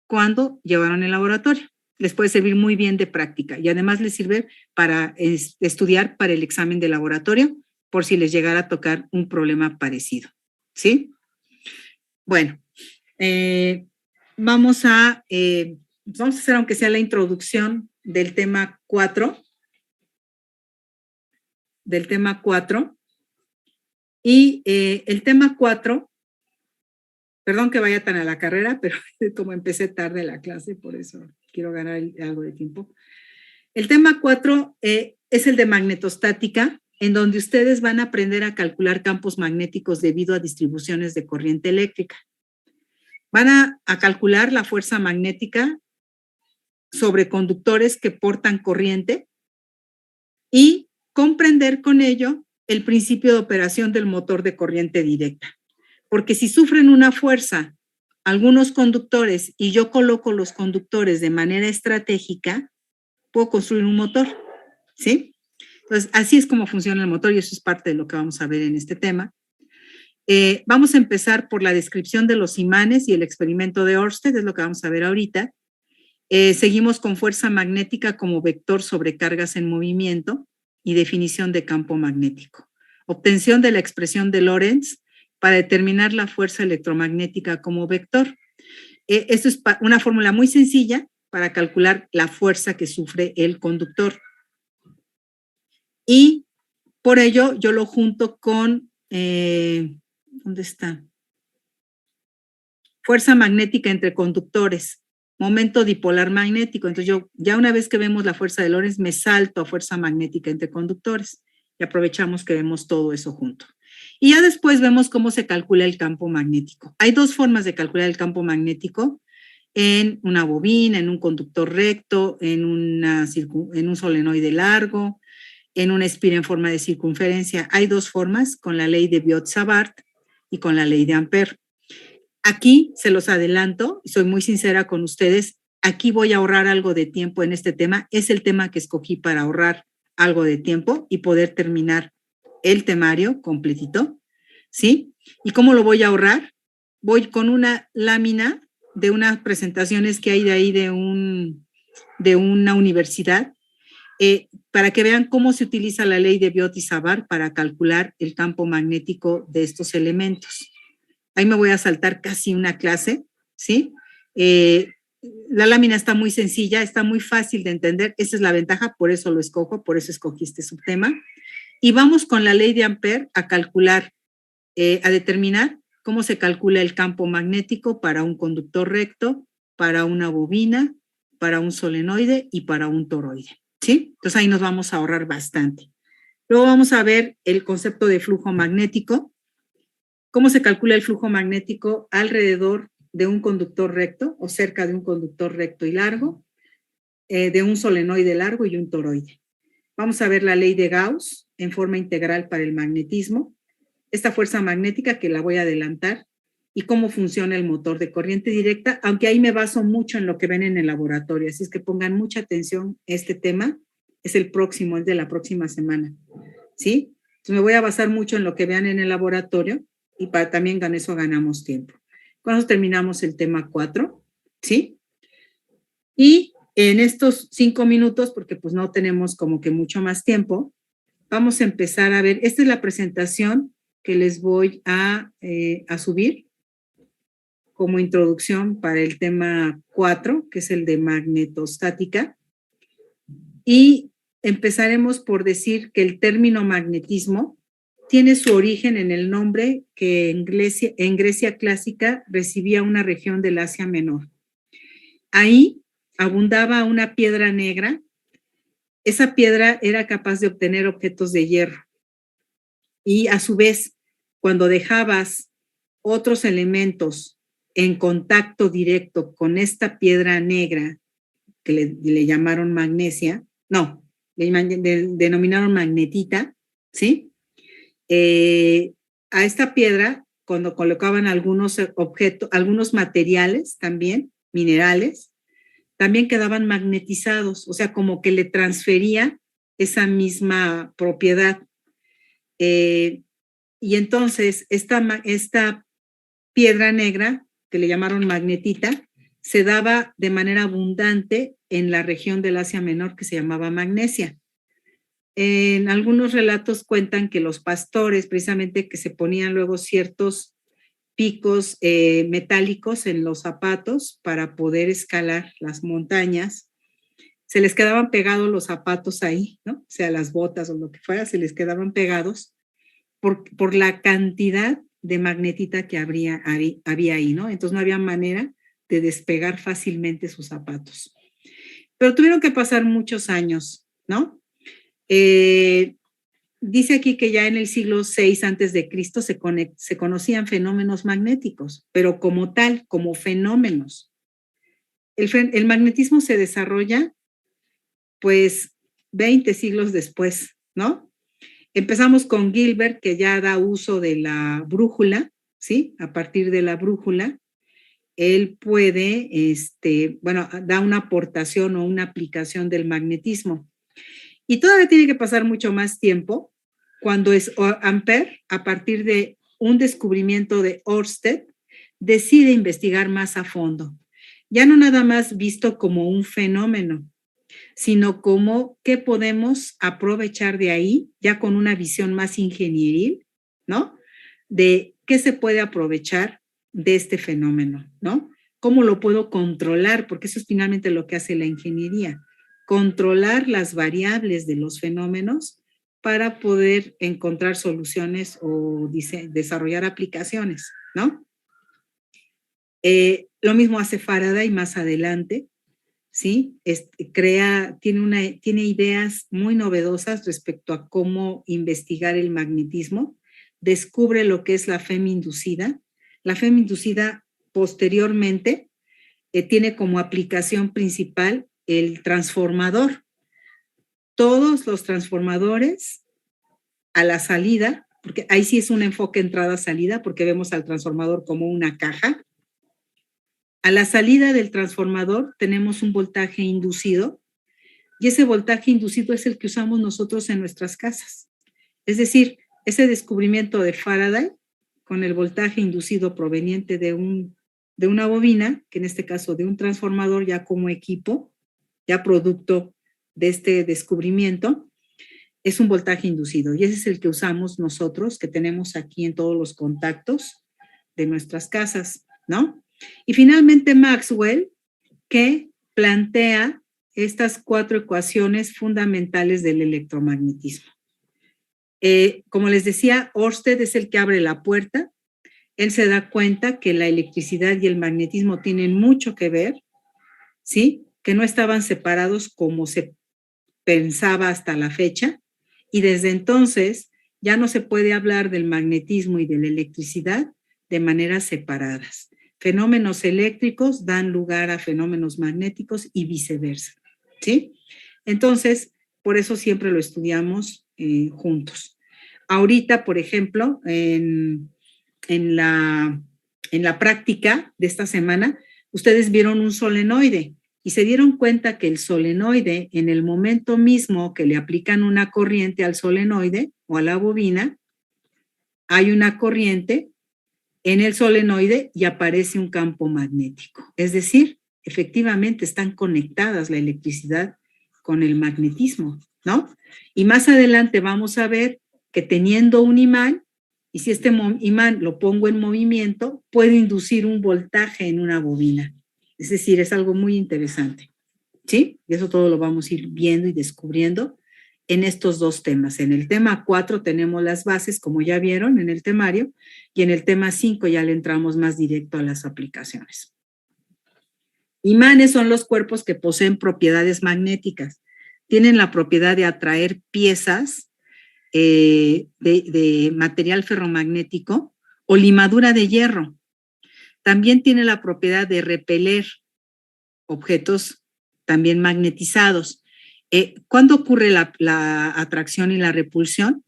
cuando llevaron el laboratorio. Les puede servir muy bien de práctica y además les sirve para estudiar para el examen de laboratorio por si les llegara a tocar un problema parecido, ¿sí? Bueno, vamos a hacer aunque sea la introducción del tema 4. Y el tema 4, perdón que vaya tan a la carrera, pero como empecé tarde la clase, por eso quiero ganar algo de tiempo. El tema 4 es el de magnetostática, en donde ustedes van a aprender a calcular campos magnéticos debido a distribuciones de corriente eléctrica. Van a calcular la fuerza magnética sobre conductores que portan corriente y comprender con ello el principio de operación del motor de corriente directa. Porque si sufren una fuerza algunos conductores y yo coloco los conductores de manera estratégica, puedo construir un motor, ¿sí? Entonces, así es como funciona el motor y eso es parte de lo que vamos a ver en este tema. Vamos a empezar por la descripción de los imanes y el experimento de Ørsted, es lo que vamos a ver ahorita. Seguimos con fuerza magnética como vector sobre cargas en movimiento y definición de campo magnético. Obtención de la expresión de Lorentz para determinar la fuerza electromagnética como vector. Esto es una fórmula muy sencilla para calcular la fuerza que sufre el conductor. Y por ello yo lo junto con, ¿dónde está? Fuerza magnética entre conductores, momento dipolar magnético. Entonces yo, ya una vez que vemos la fuerza de Lorentz, me salto a fuerza magnética entre conductores y aprovechamos que vemos todo eso junto. Y ya después vemos cómo se calcula el campo magnético. Hay dos formas de calcular el campo magnético: en una bobina, en un conductor recto, en un solenoide largo, en una espira en forma de circunferencia. Hay dos formas, con la ley de Biot-Savart y con la ley de Ampère. Aquí se los adelanto, y soy muy sincera con ustedes, aquí voy a ahorrar algo de tiempo en este tema. Es el tema que escogí para ahorrar algo de tiempo y poder terminar el temario completito, ¿sí? ¿Y cómo lo voy a ahorrar? Voy con una lámina de unas presentaciones que hay de ahí de una universidad, para que vean cómo se utiliza la ley de Biot y Savart para calcular el campo magnético de estos elementos. Ahí me voy a saltar casi una clase, ¿sí? La lámina está muy sencilla, está muy fácil de entender, esa es la ventaja, por eso lo escojo, por eso escogí este subtema. Y vamos con la ley de Ampère a calcular, a determinar cómo se calcula el campo magnético para un conductor recto, para una bobina, para un solenoide y para un toroide, ¿sí? Entonces ahí nos vamos a ahorrar bastante. Luego vamos a ver el concepto de flujo magnético, cómo se calcula el flujo magnético alrededor de un conductor recto o cerca de un conductor recto y largo, de un solenoide largo y un toroide. Vamos a ver la ley de Gauss en forma integral para el magnetismo, esta fuerza magnética que la voy a adelantar y cómo funciona el motor de corriente directa, aunque ahí me baso mucho en lo que ven en el laboratorio, así es que pongan mucha atención. Este tema es el próximo, es de la próxima semana, ¿sí? Entonces me voy a basar mucho en lo que vean en el laboratorio y también con eso ganamos tiempo. Con eso terminamos el tema 4, ¿sí? Y en estos 5 minutos, porque pues no tenemos como que mucho más tiempo, vamos a empezar a ver, esta es la presentación que les voy a subir como introducción para el tema 4, que es el de magnetostática. Y empezaremos por decir que el término magnetismo tiene su origen en el nombre que en Grecia clásica recibía una región del Asia Menor. Ahí abundaba una piedra negra. Esa piedra era capaz de obtener objetos de hierro. Y a su vez, cuando dejabas otros elementos en contacto directo con esta piedra negra que le llamaron magnesia, no, denominaron magnetita, ¿sí? A esta piedra, cuando colocaban algunos objetos, algunos materiales también, minerales, también quedaban magnetizados, o sea, como que le transfería esa misma propiedad. Y entonces, esta piedra negra, que le llamaron magnetita, se daba de manera abundante en la región del Asia Menor que se llamaba Magnesia. En algunos relatos cuentan que los pastores, precisamente que se ponían luego ciertos picos metálicos en los zapatos para poder escalar las montañas, se les quedaban pegados los zapatos ahí, ¿no? O sea, las botas o lo que fuera, se les quedaban pegados por la cantidad de magnetita que había ahí, ¿no? Entonces no había manera de despegar fácilmente sus zapatos. Pero tuvieron que pasar muchos años, ¿no? Dice aquí que ya en el siglo VI antes de Cristo se conocían fenómenos magnéticos, pero como tal, como fenómenos. El magnetismo se desarrolla, pues, 20 siglos después, ¿no? Empezamos con Gilbert, que ya da uso de la brújula, ¿sí? A partir de la brújula, él puede, da una aportación o una aplicación del magnetismo. Y todavía tiene que pasar mucho más tiempo cuando Ampère, a partir de un descubrimiento de Ørsted, decide investigar más a fondo. Ya no nada más visto como un fenómeno, sino como qué podemos aprovechar de ahí, ya con una visión más ingenieril, ¿no? De qué se puede aprovechar de este fenómeno, ¿no? ¿Cómo lo puedo controlar? Porque eso es finalmente lo que hace la ingeniería, controlar las variables de los fenómenos para poder encontrar soluciones o desarrollar aplicaciones, ¿no? Lo mismo hace Faraday más adelante, ¿sí? Tiene ideas muy novedosas respecto a cómo investigar el magnetismo, descubre lo que es la femi-inducida. La femi-inducida posteriormente tiene como aplicación principal el transformador. Todos los transformadores a la salida, porque ahí sí es un enfoque entrada-salida, porque vemos al transformador como una caja. A la salida del transformador tenemos un voltaje inducido, y ese voltaje inducido es el que usamos nosotros en nuestras casas. Es decir, ese descubrimiento de Faraday con el voltaje inducido proveniente de una bobina, que en este caso de un transformador ya como equipo, ya producto de este descubrimiento, es un voltaje inducido, y ese es el que usamos nosotros, que tenemos aquí en todos los contactos de nuestras casas, ¿no? Y finalmente Maxwell, que plantea estas 4 ecuaciones fundamentales del electromagnetismo. Como les decía, Ørsted es el que abre la puerta. Él se da cuenta que la electricidad y el magnetismo tienen mucho que ver, ¿sí? Que no estaban separados como se pensaba hasta la fecha, y desde entonces ya no se puede hablar del magnetismo y de la electricidad de maneras separadas. Fenómenos eléctricos dan lugar a fenómenos magnéticos y viceversa, ¿sí? Entonces, por eso siempre lo estudiamos juntos. Ahorita, por ejemplo, en la práctica de esta semana, ustedes vieron un solenoide y se dieron cuenta que el solenoide, en el momento mismo que le aplican una corriente al solenoide o a la bobina, hay una corriente en el solenoide y aparece un campo magnético. Es decir, efectivamente están conectadas la electricidad con el magnetismo, ¿no? Y más adelante vamos a ver que teniendo un imán, y si este imán lo pongo en movimiento, puede inducir un voltaje en una bobina. Es decir, es algo muy interesante, ¿sí? Y eso todo lo vamos a ir viendo y descubriendo en estos 2 temas. En el tema 4 tenemos las bases, como ya vieron en el temario, y en el tema 5 ya le entramos más directo a las aplicaciones. Imanes son los cuerpos que poseen propiedades magnéticas. Tienen la propiedad de atraer piezas de material ferromagnético o limadura de hierro. También tiene la propiedad de repeler objetos también magnetizados. ¿Cuándo ocurre la atracción y la repulsión?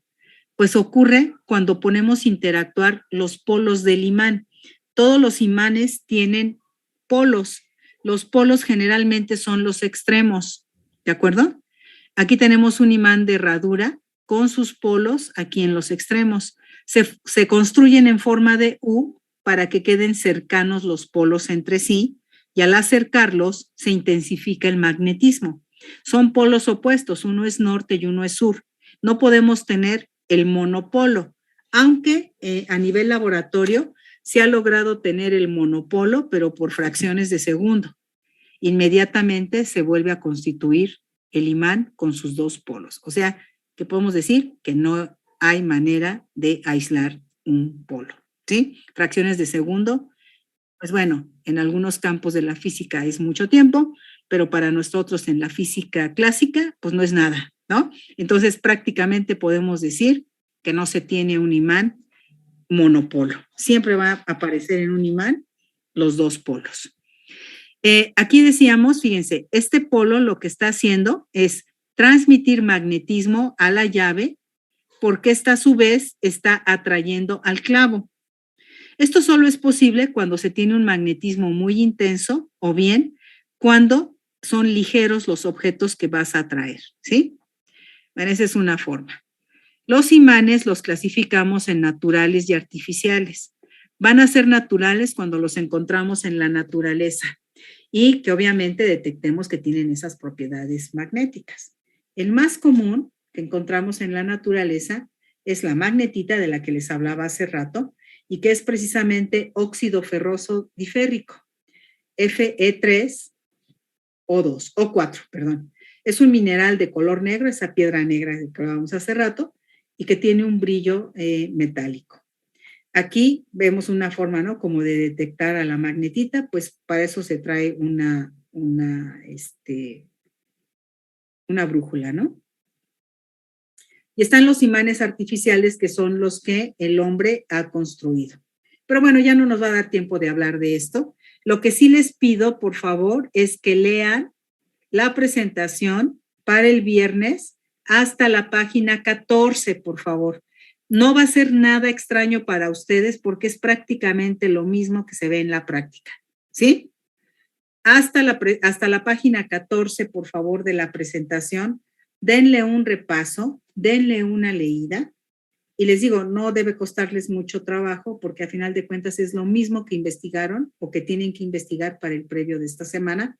Pues ocurre cuando ponemos a interactuar los polos del imán. Todos los imanes tienen polos. Los polos generalmente son los extremos, ¿de acuerdo? Aquí tenemos un imán de herradura con sus polos aquí en los extremos. Se construyen en forma de U para que queden cercanos los polos entre sí, y al acercarlos se intensifica el magnetismo. Son polos opuestos, uno es norte y uno es sur. No podemos tener el monopolo, aunque a nivel laboratorio se ha logrado tener el monopolo, pero por fracciones de segundo. Inmediatamente se vuelve a constituir el imán con sus dos polos. O sea, que podemos decir que no hay manera de aislar un polo, ¿sí? Fracciones de segundo, pues bueno, en algunos campos de la física es mucho tiempo, pero para nosotros en la física clásica, pues no es nada, ¿no? Entonces, prácticamente podemos decir que no se tiene un imán monopolo. Siempre va a aparecer en un imán los dos polos. Aquí decíamos, fíjense, este polo lo que está haciendo es transmitir magnetismo a la llave porque esta a su vez está atrayendo al clavo. Esto solo es posible cuando se tiene un magnetismo muy intenso o bien cuando son ligeros los objetos que vas a atraer, ¿sí? Bueno, esa es una forma. Los imanes los clasificamos en naturales y artificiales. Van a ser naturales cuando los encontramos en la naturaleza y que obviamente detectemos que tienen esas propiedades magnéticas. El más común que encontramos en la naturaleza es la magnetita de la que les hablaba hace rato y que es precisamente óxido ferroso diférrico, Fe3O4, perdón. Es un mineral de color negro, esa piedra negra que hablábamos hace rato, y que tiene un brillo metálico. Aquí vemos una forma, ¿no? Como de detectar a la magnetita, pues para eso se trae una brújula, ¿no? Y están los imanes artificiales, que son los que el hombre ha construido. Pero bueno, ya no nos va a dar tiempo de hablar de esto. Lo que sí les pido, por favor, es que lean la presentación para el viernes hasta la página 14, por favor. No va a ser nada extraño para ustedes porque es prácticamente lo mismo que se ve en la práctica, ¿sí? Hasta la página 14, por favor, de la presentación, denle un repaso, denle una leída. Y les digo, no debe costarles mucho trabajo porque a final de cuentas es lo mismo que investigaron o que tienen que investigar para el previo de esta semana,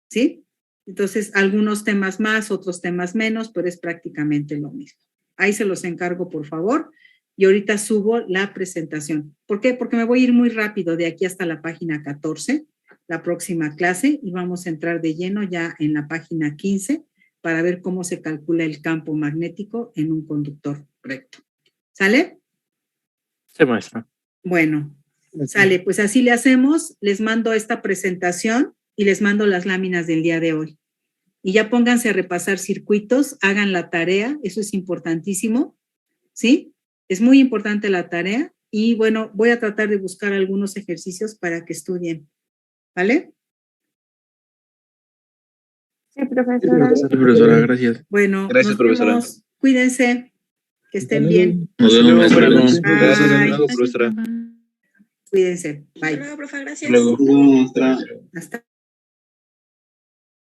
¿sí? Entonces, algunos temas más, otros temas menos, pero es prácticamente lo mismo. Ahí se los encargo, por favor. Y ahorita subo la presentación. ¿Por qué? Porque me voy a ir muy rápido de aquí hasta la página 14, la próxima clase, y vamos a entrar de lleno ya en la página 15 para ver cómo se calcula el campo magnético en un conductor recto. ¿Sale? Sí, maestra. Bueno, sale. Pues así le hacemos. Les mando esta presentación y les mando las láminas del día de hoy. Y ya pónganse a repasar circuitos, hagan la tarea, eso es importantísimo, ¿sí? Es muy importante la tarea y bueno, voy a tratar de buscar algunos ejercicios para que estudien, ¿vale? Sí, profesora. Sí, profesora, gracias. Bueno, Gracias, nos profesora. vemos. Cuídense, que estén bien. Nos vemos, maestra. Buenas noches. Gracias, Bye. profesora. Cuídense. Bye. Hasta luego, profe, Hasta gracias. luego. Hasta